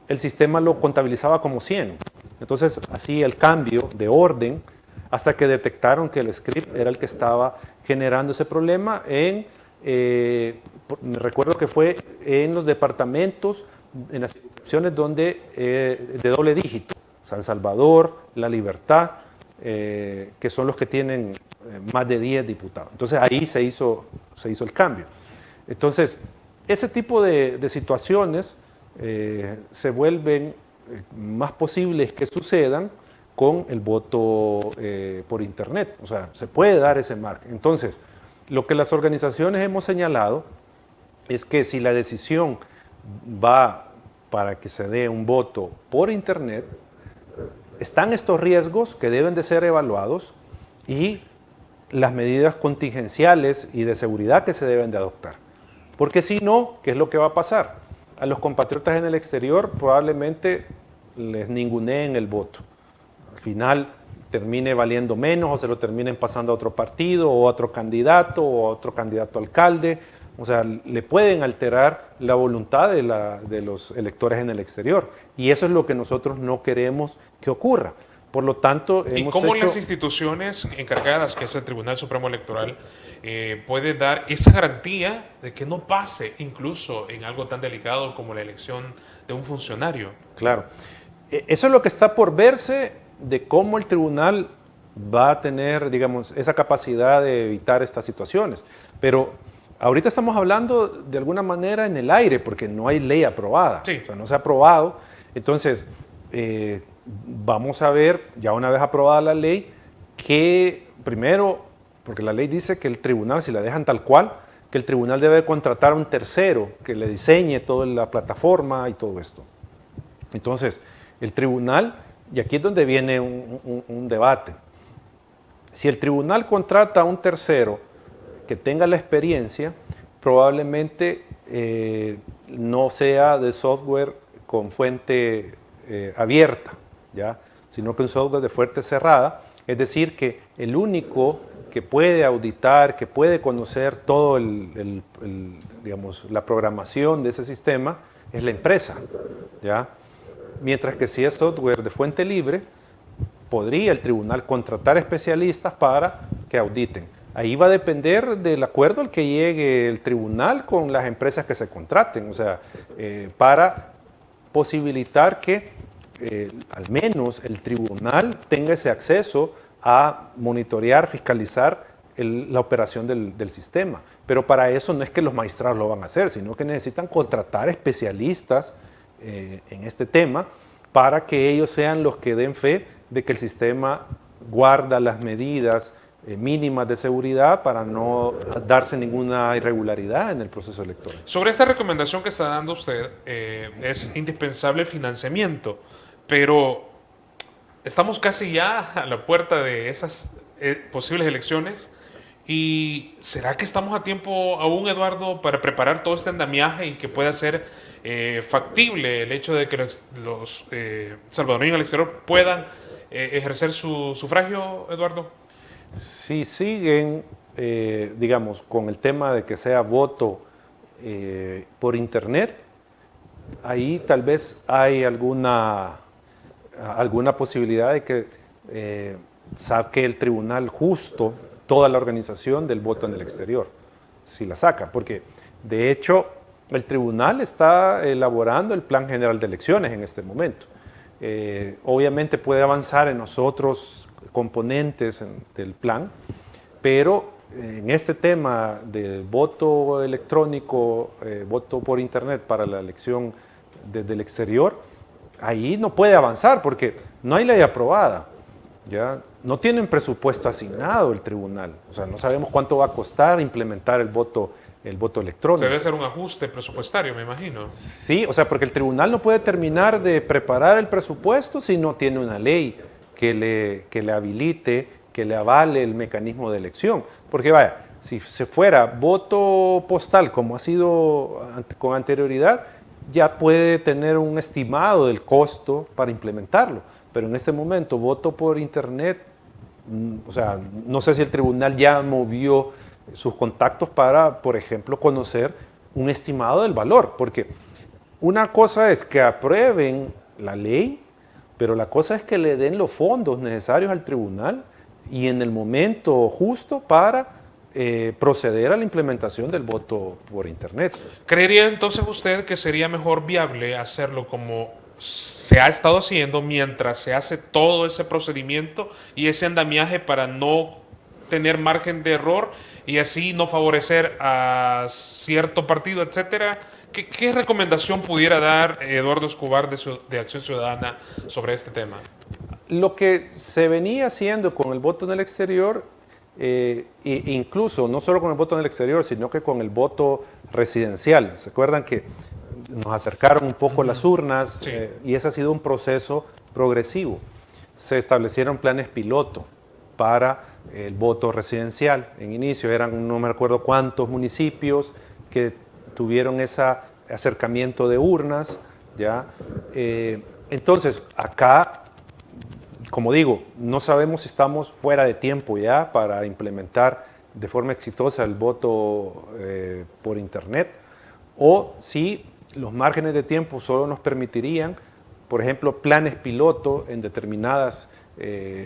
el sistema lo contabilizaba como 100. Entonces hacía el cambio de orden hasta que detectaron que el script era el que estaba generando ese problema me recuerdo que fue en los departamentos, en las circunscripciones de doble dígito, San Salvador, La Libertad, que son los que tienen más de 10 diputados. Entonces ahí se hizo el cambio. Entonces, ese tipo de situaciones se vuelven más posibles que sucedan con el voto por Internet. O sea, se puede dar ese margen. Entonces, lo que las organizaciones hemos señalado es que si la decisión va para que se dé un voto por Internet, están estos riesgos que deben de ser evaluados y las medidas contingenciales y de seguridad que se deben de adoptar. Porque si no, ¿qué es lo que va a pasar? A los compatriotas en el exterior probablemente les ninguneen el voto. Al final termine valiendo menos o se lo terminen pasando a otro partido o a otro candidato o a otro candidato alcalde. O sea, le pueden alterar la voluntad de los electores en el exterior. Y eso es lo que nosotros no queremos que ocurra. Por lo tanto, ¿Y cómo las instituciones encargadas, que es el Tribunal Supremo Electoral, puede dar esa garantía de que no pase incluso en algo tan delicado como la elección de un funcionario? Claro. Eso es lo que está por verse, de cómo el tribunal va a tener, digamos, esa capacidad de evitar estas situaciones. Pero ahorita estamos hablando de alguna manera en el aire, porque no hay ley aprobada. Sí. O sea, no se ha aprobado. Entonces, vamos a ver, ya una vez aprobada la ley, que primero porque la ley dice que el tribunal, si la dejan tal cual, que el tribunal debe contratar a un tercero que le diseñe toda la plataforma y todo esto. Entonces, el tribunal, y aquí es donde viene un debate, si el tribunal contrata a un tercero que tenga la experiencia, probablemente no sea de software con fuente abierta, ¿ya? Sino que un software de fuente cerrada, es decir, que el único que puede auditar, que puede conocer todo digamos, la programación de ese sistema es la empresa, ¿ya? Mientras que si es software de fuente libre, podría el tribunal contratar especialistas para que auditen. Ahí va a depender del acuerdo al que llegue el tribunal con las empresas que se contraten, o sea, para posibilitar que al menos el tribunal tenga ese acceso a monitorear, fiscalizar la operación del sistema. Pero para eso no es que los magistrados lo van a hacer, sino que necesitan contratar especialistas en este tema para que ellos sean los que den fe de que el sistema guarda las medidas mínimas de seguridad para no darse ninguna irregularidad en el proceso electoral. Sobre esta recomendación que está dando usted, es indispensable el financiamiento, pero estamos casi ya a la puerta de esas posibles elecciones. ¿Y será que estamos a tiempo aún, Eduardo, para preparar todo este andamiaje y que pueda ser factible el hecho de que los salvadoreños al exterior puedan ejercer su sufragio, Eduardo? Si siguen, digamos, con el tema de que sea voto por internet, ahí tal vez hay alguna posibilidad de que saque el tribunal justo toda la organización del voto en el exterior, si la saca, porque de hecho el tribunal está elaborando el Plan General de Elecciones en este momento. Obviamente puede avanzar en los otros componentes del plan, pero en este tema del voto electrónico, voto por internet para la elección desde el exterior, ahí no puede avanzar porque no hay ley aprobada. ¿Ya? No tienen presupuesto asignado el tribunal, o sea, no sabemos cuánto va a costar implementar el voto electrónico. Se debe hacer un ajuste presupuestario, me imagino. Sí, o sea, porque el tribunal no puede terminar de preparar el presupuesto si no tiene una ley que le habilite, que le avale el mecanismo de elección. Porque vaya, si se fuera voto postal como ha sido con anterioridad, ya puede tener un estimado del costo para implementarlo. Pero en este momento, voto por internet, o sea, no sé si el tribunal ya movió sus contactos para, por ejemplo, conocer un estimado del valor, porque una cosa es que aprueben la ley, pero la cosa es que le den los fondos necesarios al tribunal y en el momento justo para proceder a la implementación del voto por internet. ¿Creería entonces usted que sería mejor viable hacerlo como se ha estado haciendo mientras se hace todo ese procedimiento y ese andamiaje para no tener margen de error y así no favorecer a cierto partido, etcétera? ¿Qué recomendación pudiera dar Eduardo Escobar de Acción Ciudadana sobre este tema? Lo que se venía haciendo con el voto en el exterior, incluso no solo con el voto en el exterior, sino que con el voto residencial. ¿Se acuerdan que nos acercaron un poco las urnas? Sí. Y ese ha sido un proceso progresivo. Se establecieron planes piloto para el voto residencial. En inicio eran, no me recuerdo cuántos municipios que tuvieron ese acercamiento de urnas, ¿ya? Entonces, acá, como digo, no sabemos si estamos fuera de tiempo ya para implementar de forma exitosa el voto por internet, o si los márgenes de tiempo solo nos permitirían, por ejemplo, planes piloto en determinadas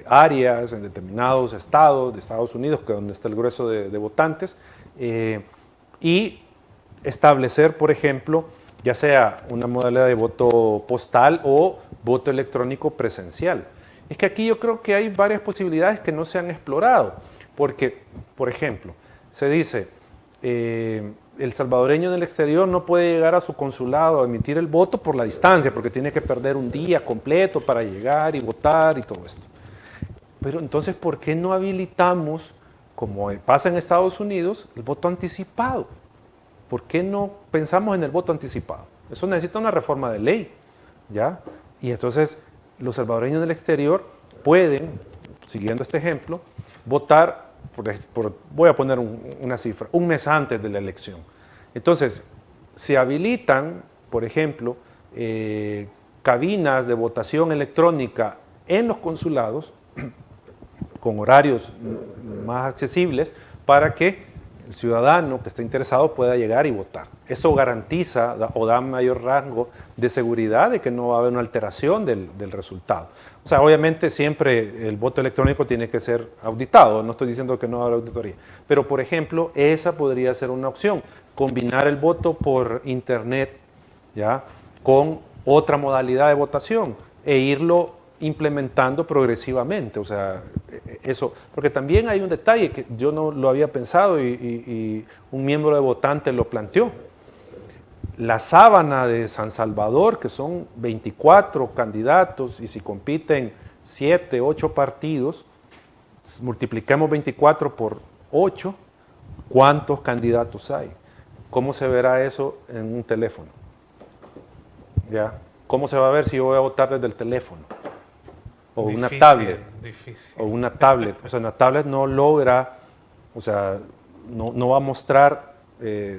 áreas, en determinados estados de Estados Unidos, que es donde está el grueso de votantes, y establecer, por ejemplo, ya sea una modalidad de voto postal o voto electrónico presencial. Es que aquí yo creo que hay varias posibilidades que no se han explorado, porque, por ejemplo, se dice, el salvadoreño en el exterior no puede llegar a su consulado a emitir el voto por la distancia, porque tiene que perder un día completo para llegar y votar y todo esto. Pero entonces, ¿por qué no habilitamos como pasa en Estados Unidos, el voto anticipado. ¿Por qué no pensamos en el voto anticipado? Eso necesita una reforma de ley, ¿ya? Y entonces los salvadoreños del exterior pueden, siguiendo este ejemplo, votar, voy a poner una cifra, un mes antes de la elección. Entonces, se habilitan, por ejemplo, cabinas de votación electrónica en los consulados con horarios más accesibles para que el ciudadano que esté interesado pueda llegar y votar. Eso garantiza o da mayor rango de seguridad de que no va a haber una alteración del resultado. O sea, obviamente siempre el voto electrónico tiene que ser auditado, no estoy diciendo que no habrá auditoría, pero por ejemplo, esa podría ser una opción, combinar el voto por internet, ¿ya?, con otra modalidad de votación e irlo implementando progresivamente, o sea, eso, porque también hay un detalle que yo no lo había pensado y un miembro de votantes lo planteó. La sábana de San Salvador, que son 24 candidatos y si compiten 7, 8 partidos, multiplicamos 24 por 8, ¿cuántos candidatos hay? ¿Cómo se verá eso en un teléfono? ¿Ya? ¿Cómo se va a ver si yo voy a votar desde el teléfono? O difícil, una tablet. Difícil. O una tablet. O sea, una tablet no logra, o sea, no va a mostrar,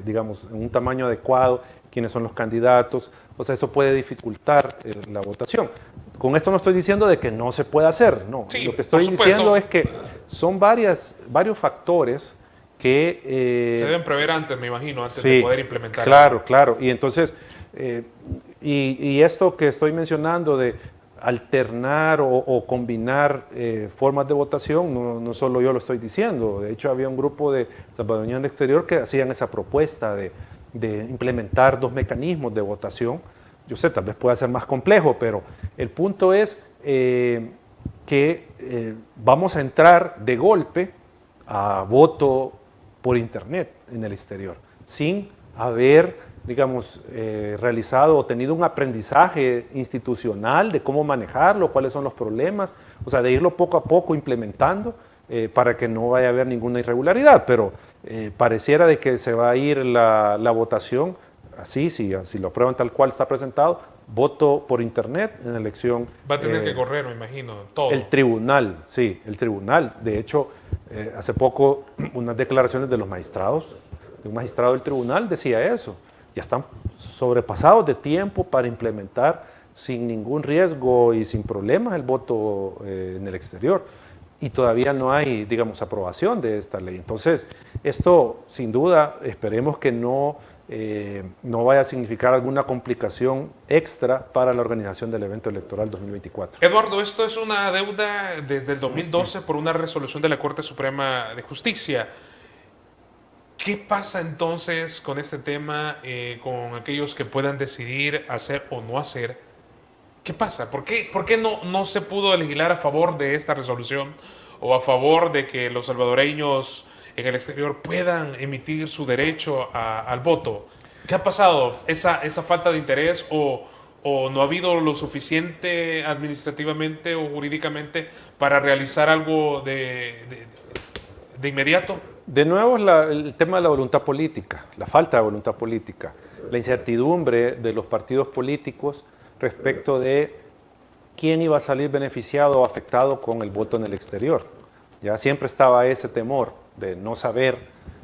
digamos, en un tamaño adecuado quiénes son los candidatos. O sea, eso puede dificultar la votación. Con esto no estoy diciendo de que no se pueda hacer, no. Sí, lo que estoy diciendo es que son varios factores que... se deben prever antes, me imagino, antes de poder implementar. Claro, claro. Y entonces, y esto que estoy mencionando de alternar o combinar formas de votación, no solo yo lo estoy diciendo. De hecho, había un grupo de salvadoreños en el exterior que hacían esa propuesta de implementar 2 mecanismos de votación. Yo sé, tal vez pueda ser más complejo, pero el punto es que vamos a entrar de golpe a voto por internet en el exterior, sin haber, digamos, realizado o tenido un aprendizaje institucional de cómo manejarlo, cuáles son los problemas, o sea, de irlo poco a poco implementando para que no vaya a haber ninguna irregularidad, pero pareciera de que se va a ir la votación así, si lo aprueban tal cual está presentado, voto por internet en la elección. Va a tener que correr, me imagino, todo. El tribunal, sí, el tribunal. De hecho, hace poco unas declaraciones de los magistrados, de un magistrado del tribunal decía eso. Ya están sobrepasados de tiempo para implementar sin ningún riesgo y sin problemas el voto en el exterior. Y todavía no hay, digamos, aprobación de esta ley. Entonces, esto, sin duda, esperemos que no vaya a significar alguna complicación extra para la organización del evento electoral 2024. Eduardo, esto es una deuda desde el 2012 por una resolución de la Corte Suprema de Justicia. ¿Qué pasa entonces con este tema, con aquellos que puedan decidir hacer o no hacer? ¿Qué pasa? ¿Por qué no se pudo legislar a favor de esta resolución o a favor de que los salvadoreños en el exterior puedan emitir su derecho al voto? ¿Qué ha pasado? ¿Esa falta de interés o no ha habido lo suficiente administrativamente o jurídicamente para realizar algo de inmediato? De nuevo el tema de la voluntad política, la falta de voluntad política, la incertidumbre de los partidos políticos respecto de quién iba a salir beneficiado o afectado con el voto en el exterior. Ya siempre estaba ese temor de no saber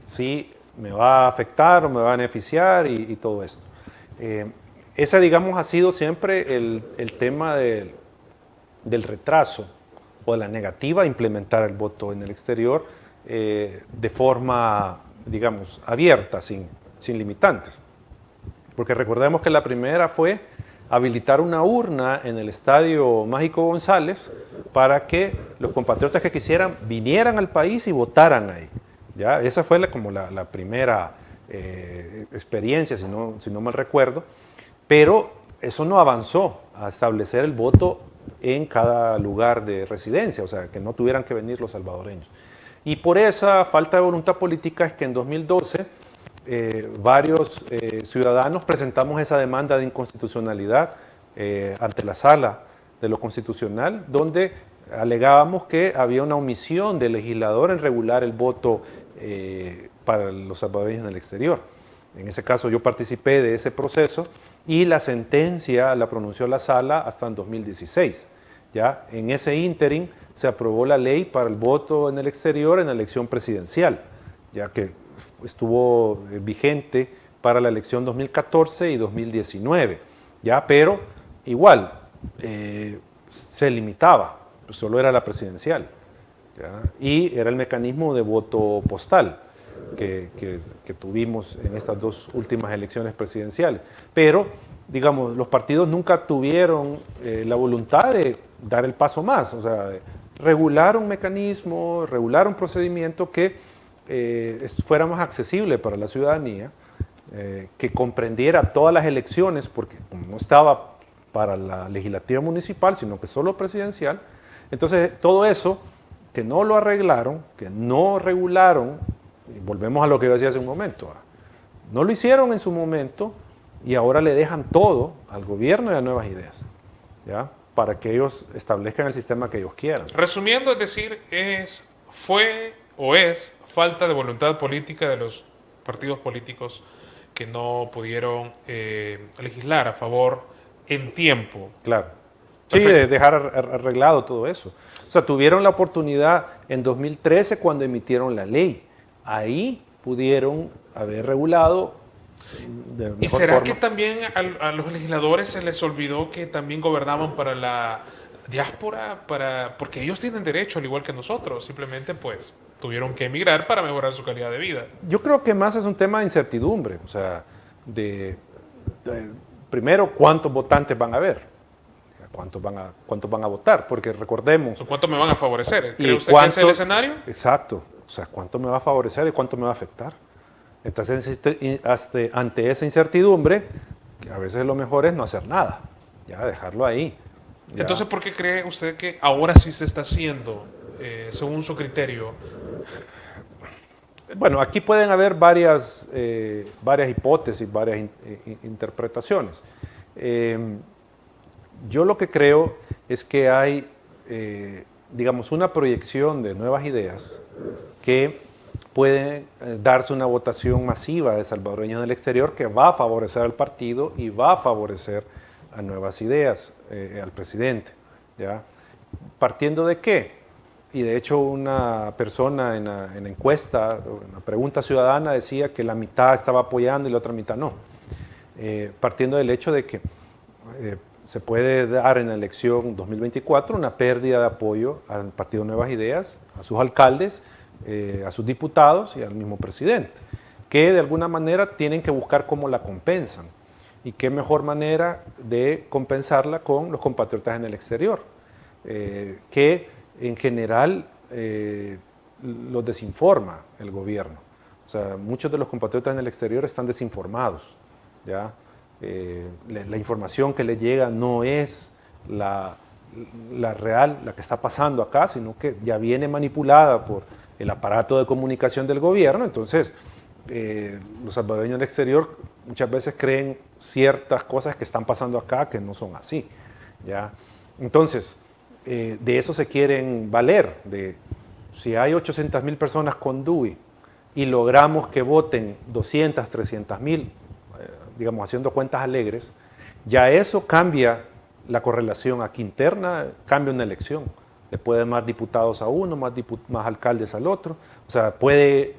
si me va a afectar o me va a beneficiar y todo esto. Ese, digamos, ha sido siempre el tema del retraso o de la negativa a implementar el voto en el exterior de forma, digamos, abierta, sin limitantes. Porque recordemos que la primera fue habilitar una urna en el Estadio Mágico González para que los compatriotas que quisieran vinieran al país y votaran ahí. ¿Ya? Esa fue como la primera experiencia, si no mal recuerdo, pero eso no avanzó a establecer el voto en cada lugar de residencia, o sea, que no tuvieran que venir los salvadoreños. Y por esa falta de voluntad política es que en 2012 varios ciudadanos presentamos esa demanda de inconstitucionalidad ante la Sala de lo Constitucional, donde alegábamos que había una omisión del legislador en regular el voto para los salvadoreños en el exterior. En ese caso yo participé de ese proceso y la sentencia la pronunció la sala hasta en 2016. ¿Ya? En ese ínterin se aprobó la ley para el voto en el exterior en la elección presidencial, ya que estuvo vigente para la elección 2014 y 2019, ¿ya? Pero igual se limitaba, solo era la presidencial, ¿ya? Y era el mecanismo de voto postal que tuvimos en estas dos últimas elecciones presidenciales. Pero, digamos, los partidos nunca tuvieron la voluntad de dar el paso más, o sea, regular un mecanismo, regular un procedimiento que fuera más accesible para la ciudadanía, que comprendiera todas las elecciones, porque como no estaba para la legislativa municipal, sino que solo presidencial. Entonces, todo eso que no lo arreglaron, que no regularon, y volvemos a lo que yo decía hace un momento, no lo hicieron en su momento y ahora le dejan todo al gobierno y a Nuevas Ideas, ¿ya? Para que ellos establezcan el sistema que ellos quieran. Resumiendo, es decir, fue o es falta de voluntad política de los partidos políticos que no pudieron legislar a favor en tiempo. Claro. Sí, de dejar arreglado todo eso. O sea, tuvieron la oportunidad en 2013 cuando emitieron la ley. Ahí pudieron haber regulado de mejor ¿Y será forma. que también a los legisladores se les olvidó que también gobernaban para la diáspora? Porque ellos tienen derecho al igual que nosotros, simplemente pues tuvieron que emigrar para mejorar su calidad de vida. Yo creo que más es un tema de incertidumbre, o sea, primero, ¿cuántos votantes van a haber? ¿Cuántos van a votar? Porque recordemos... ¿Cuánto me van a favorecer? ¿Cree usted que ese es el escenario? Exacto. O sea, ¿cuánto me va a favorecer y cuánto me va a afectar? Entonces, ante esa incertidumbre, a veces lo mejor es no hacer nada, ya dejarlo ahí. Ya. Entonces, ¿por qué cree usted que ahora sí se está haciendo, según su criterio? Bueno, aquí pueden haber varias hipótesis, varias interpretaciones. Yo lo que creo es que hay, digamos, una proyección de nuevas ideas que pueden darse una votación masiva de salvadoreños en el exterior que va a favorecer al partido y va a favorecer a Nuevas Ideas, al presidente, ¿ya? ¿Partiendo de qué? Y de hecho una persona en la encuesta, en la pregunta ciudadana decía que la mitad estaba apoyando y la otra mitad no. Partiendo del hecho de que se puede dar en la elección 2024 una pérdida de apoyo al Partido Nuevas Ideas, a sus alcaldes, a sus diputados y al mismo presidente, que de alguna manera tienen que buscar cómo la compensan. Y qué mejor manera de compensarla con los compatriotas en el exterior, que en general los desinforma el gobierno. O sea, muchos de los compatriotas en el exterior están desinformados, ¿ya? La información que les llega no es la real, la que está pasando acá, sino que ya viene manipulada por el aparato de comunicación del gobierno. Entonces, los salvadoreños en el exterior muchas veces creen ciertas cosas que están pasando acá que no son así, ¿ya? Entonces, de eso se quieren valer, de si hay 800,000 personas con DUI y logramos que voten 200, 300,000, digamos, haciendo cuentas alegres, ya eso cambia la correlación aquí interna, cambia una elección. Le puede dar más diputados a uno, más alcaldes al otro. O sea, puede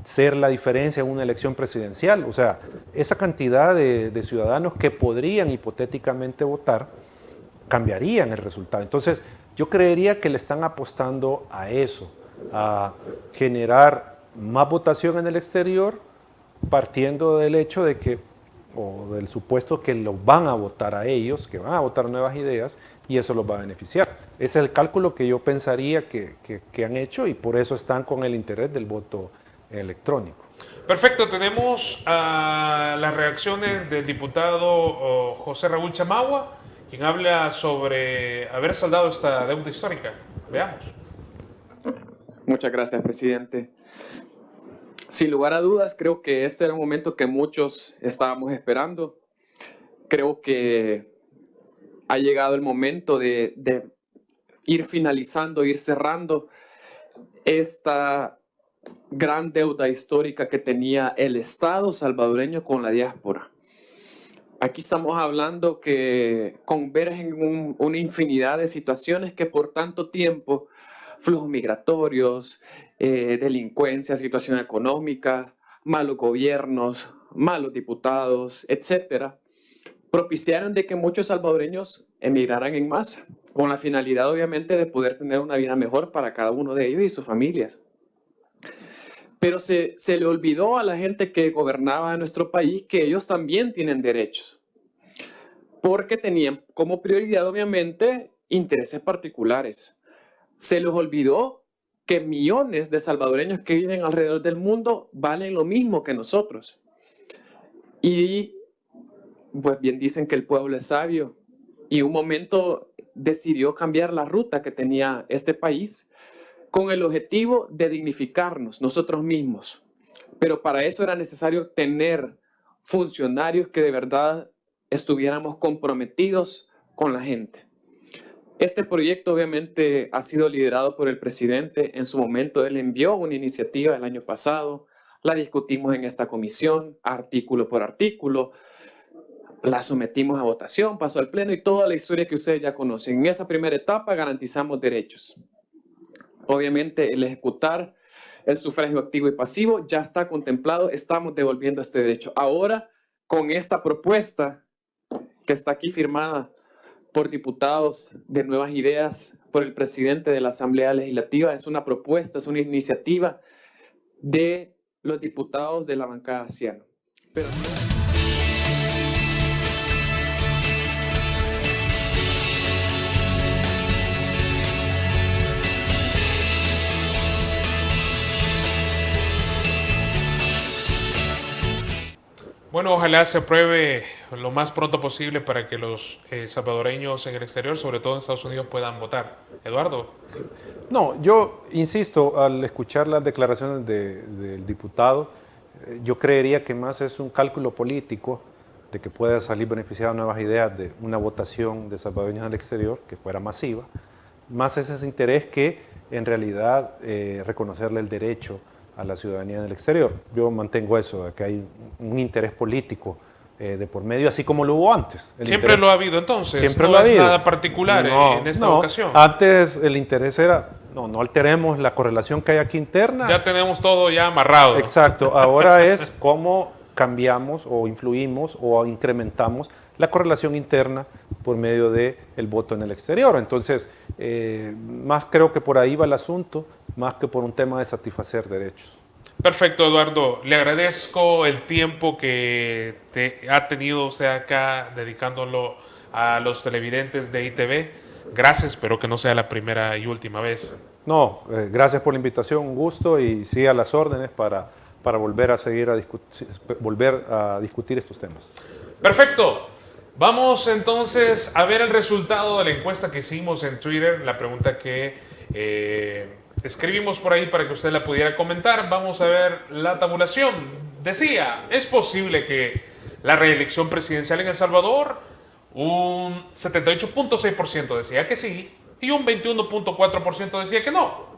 ser la diferencia en una elección presidencial. O sea, esa cantidad de ciudadanos que podrían hipotéticamente votar cambiarían el resultado. Entonces, yo creería que le están apostando a eso, a generar más votación en el exterior, partiendo del hecho de que, o del supuesto que los van a votar a ellos, que van a votar Nuevas Ideas, y eso los va a beneficiar. Ese es el cálculo que yo pensaría que han hecho, y por eso están con el interés del voto electrónico. Perfecto, tenemos las reacciones del diputado José Raúl Chamagua, quien habla sobre haber saldado esta deuda histórica. Veamos. Muchas gracias, presidente. Sin lugar a dudas, creo que este era un momento que muchos estábamos esperando. Creo que ha llegado el momento de ir finalizando, ir cerrando esta gran deuda histórica que tenía el Estado salvadoreño con la diáspora. Aquí estamos hablando que convergen una infinidad de situaciones que por tanto tiempo, flujos migratorios, delincuencia, situación económica, malos gobiernos, malos diputados, etcétera, propiciaron de que muchos salvadoreños emigraran en masa, con la finalidad obviamente de poder tener una vida mejor para cada uno de ellos y sus familias. Pero se le olvidó a la gente que gobernaba nuestro país que ellos también tienen derechos, porque tenían como prioridad obviamente intereses particulares. Se les olvidó que millones de salvadoreños que viven alrededor del mundo valen lo mismo que nosotros. Y pues bien dicen que el pueblo es sabio, y un momento decidió cambiar la ruta que tenía este país con el objetivo de dignificarnos nosotros mismos. Pero para eso era necesario tener funcionarios que de verdad estuviéramos comprometidos con la gente. Este proyecto obviamente ha sido liderado por el presidente. En su momento él envió una iniciativa el año pasado, la discutimos en esta comisión, artículo por artículo, la sometimos a votación, pasó al pleno y toda la historia que ustedes ya conocen. En esa primera etapa garantizamos derechos. Obviamente el ejecutar el sufragio activo y pasivo ya está contemplado, estamos devolviendo este derecho. Ahora, con esta propuesta que está aquí firmada por diputados de Nuevas Ideas, por el presidente de la Asamblea Legislativa, es una propuesta, es una iniciativa de los diputados de la bancada Ciano. Pero bueno, ojalá se apruebe lo más pronto posible para que los salvadoreños en el exterior, sobre todo en Estados Unidos, puedan votar. Eduardo. No, yo insisto, al escuchar las declaraciones del diputado, yo creería que más es un cálculo político de que pueda salir beneficiada Nuevas Ideas de una votación de salvadoreños en el exterior que fuera masiva. Más es ese interés que en realidad reconocerle el derecho a la ciudadanía en el exterior. Yo mantengo eso, de que hay un interés político de por medio, así como lo hubo antes. Siempre lo ha habido entonces, siempre no lo ha es habido. Nada particular en esta ocasión. Antes el interés era, no alteremos la correlación que hay aquí interna. Ya tenemos todo ya amarrado. Exacto, ahora es cómo cambiamos o influimos o incrementamos la correlación interna por medio del voto en el exterior. Entonces, más creo que por ahí va el asunto, más que por un tema de satisfacer derechos. Perfecto, Eduardo. Le agradezco el tiempo que te ha tenido usted acá dedicándolo a los televidentes de ITV. Gracias, espero que no sea la primera y última vez. No, gracias por la invitación, un gusto, y sí a las órdenes para volver a discutir estos temas. Perfecto. Vamos entonces a ver el resultado de la encuesta que hicimos en Twitter, la pregunta que escribimos por ahí para que usted la pudiera comentar. Vamos a ver la tabulación. Decía, ¿es posible que la reelección presidencial en El Salvador? Un 78.6% decía que sí y un 21.4% decía que no.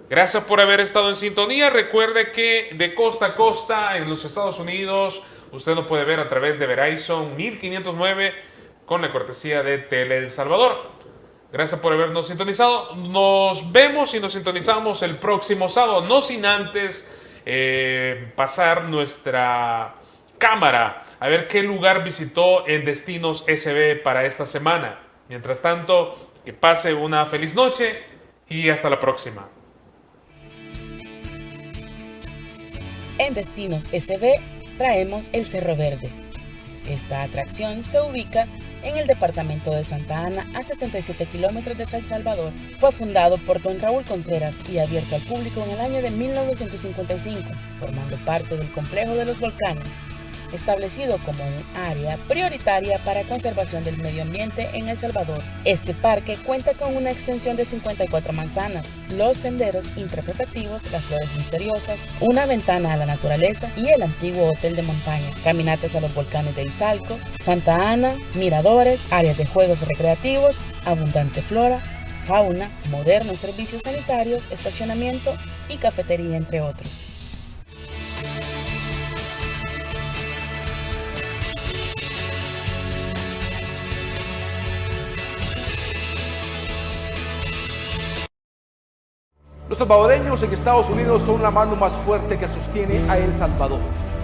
Gracias por haber estado en sintonía. Recuerde que de costa a costa en los Estados Unidos usted nos puede ver a través de Verizon 1509 con la cortesía de Tele El Salvador. Gracias por habernos sintonizado. Nos vemos y nos sintonizamos el próximo sábado. No sin antes pasar nuestra cámara a ver qué lugar visitó en Destinos SB para esta semana. Mientras tanto, que pase una feliz noche y hasta la próxima. En Destinos SB traemos el Cerro Verde. Esta atracción se ubica en el departamento de Santa Ana, a 77 kilómetros de San Salvador. Fue fundado por don Raúl Contreras y abierto al público en el año de 1955, formando parte del complejo de los volcanes, establecido como un área prioritaria para conservación del medio ambiente en El Salvador. Este parque cuenta con una extensión de 54 manzanas, los senderos interpretativos, las flores misteriosas, una ventana a la naturaleza y el antiguo hotel de montaña, caminatas a los volcanes de Izalco, Santa Ana, miradores, áreas de juegos recreativos, abundante flora, fauna, modernos servicios sanitarios, estacionamiento y cafetería, entre otros. Los salvadoreños en Estados Unidos son la mano más fuerte que sostiene a El Salvador,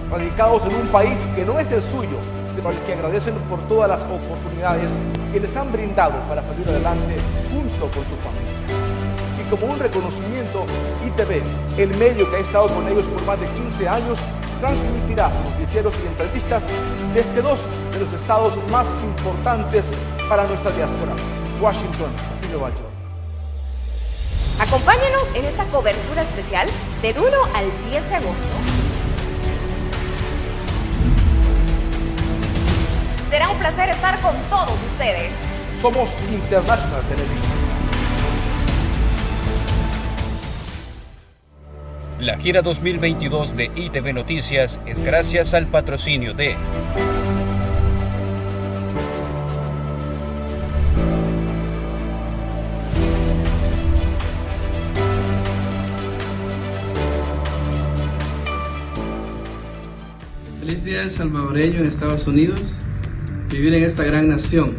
radicados en un país que no es el suyo, pero al que agradecen por todas las oportunidades que les han brindado para salir adelante junto con sus familias. Y como un reconocimiento, ITV, el medio que ha estado con ellos por más de 15 años, transmitirá sus noticieros y entrevistas desde dos de los estados más importantes para nuestra diáspora, Washington y Nueva York. Acompáñenos en esta cobertura especial del 1 al 10 de agosto. Será un placer estar con todos ustedes. Somos International Television. La gira 2022 de ITV Noticias es gracias al patrocinio de Feliz Día del Salvadoreño en Estados Unidos. Vivir en esta gran nación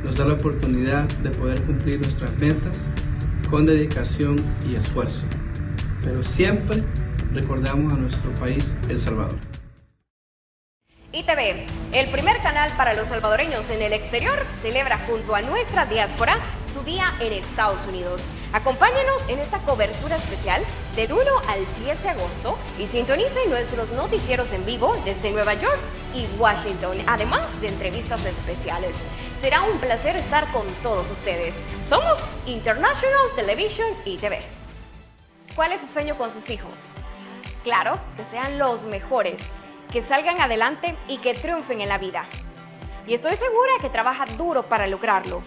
nos da la oportunidad de poder cumplir nuestras metas con dedicación y esfuerzo. Pero siempre recordamos a nuestro país, El Salvador. ITV, el primer canal para los salvadoreños en el exterior, celebra junto a nuestra diáspora su día en Estados Unidos. Acompáñenos en esta cobertura especial del 1 al 10 de agosto y sintonicen nuestros noticieros en vivo desde Nueva York y Washington, además de entrevistas especiales. Será un placer estar con todos ustedes. Somos International Television ITV. ¿Cuál es su sueño con sus hijos? Claro, que sean los mejores, que salgan adelante y que triunfen en la vida. Y estoy segura que trabaja duro para lograrlo.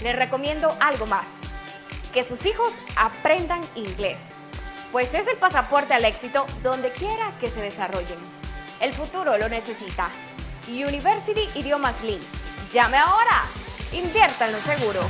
Les recomiendo algo más, que sus hijos aprendan inglés, pues es el pasaporte al éxito donde quiera que se desarrollen. El futuro lo necesita. University Idiomas Link. Llame ahora. Invierta en lo seguro.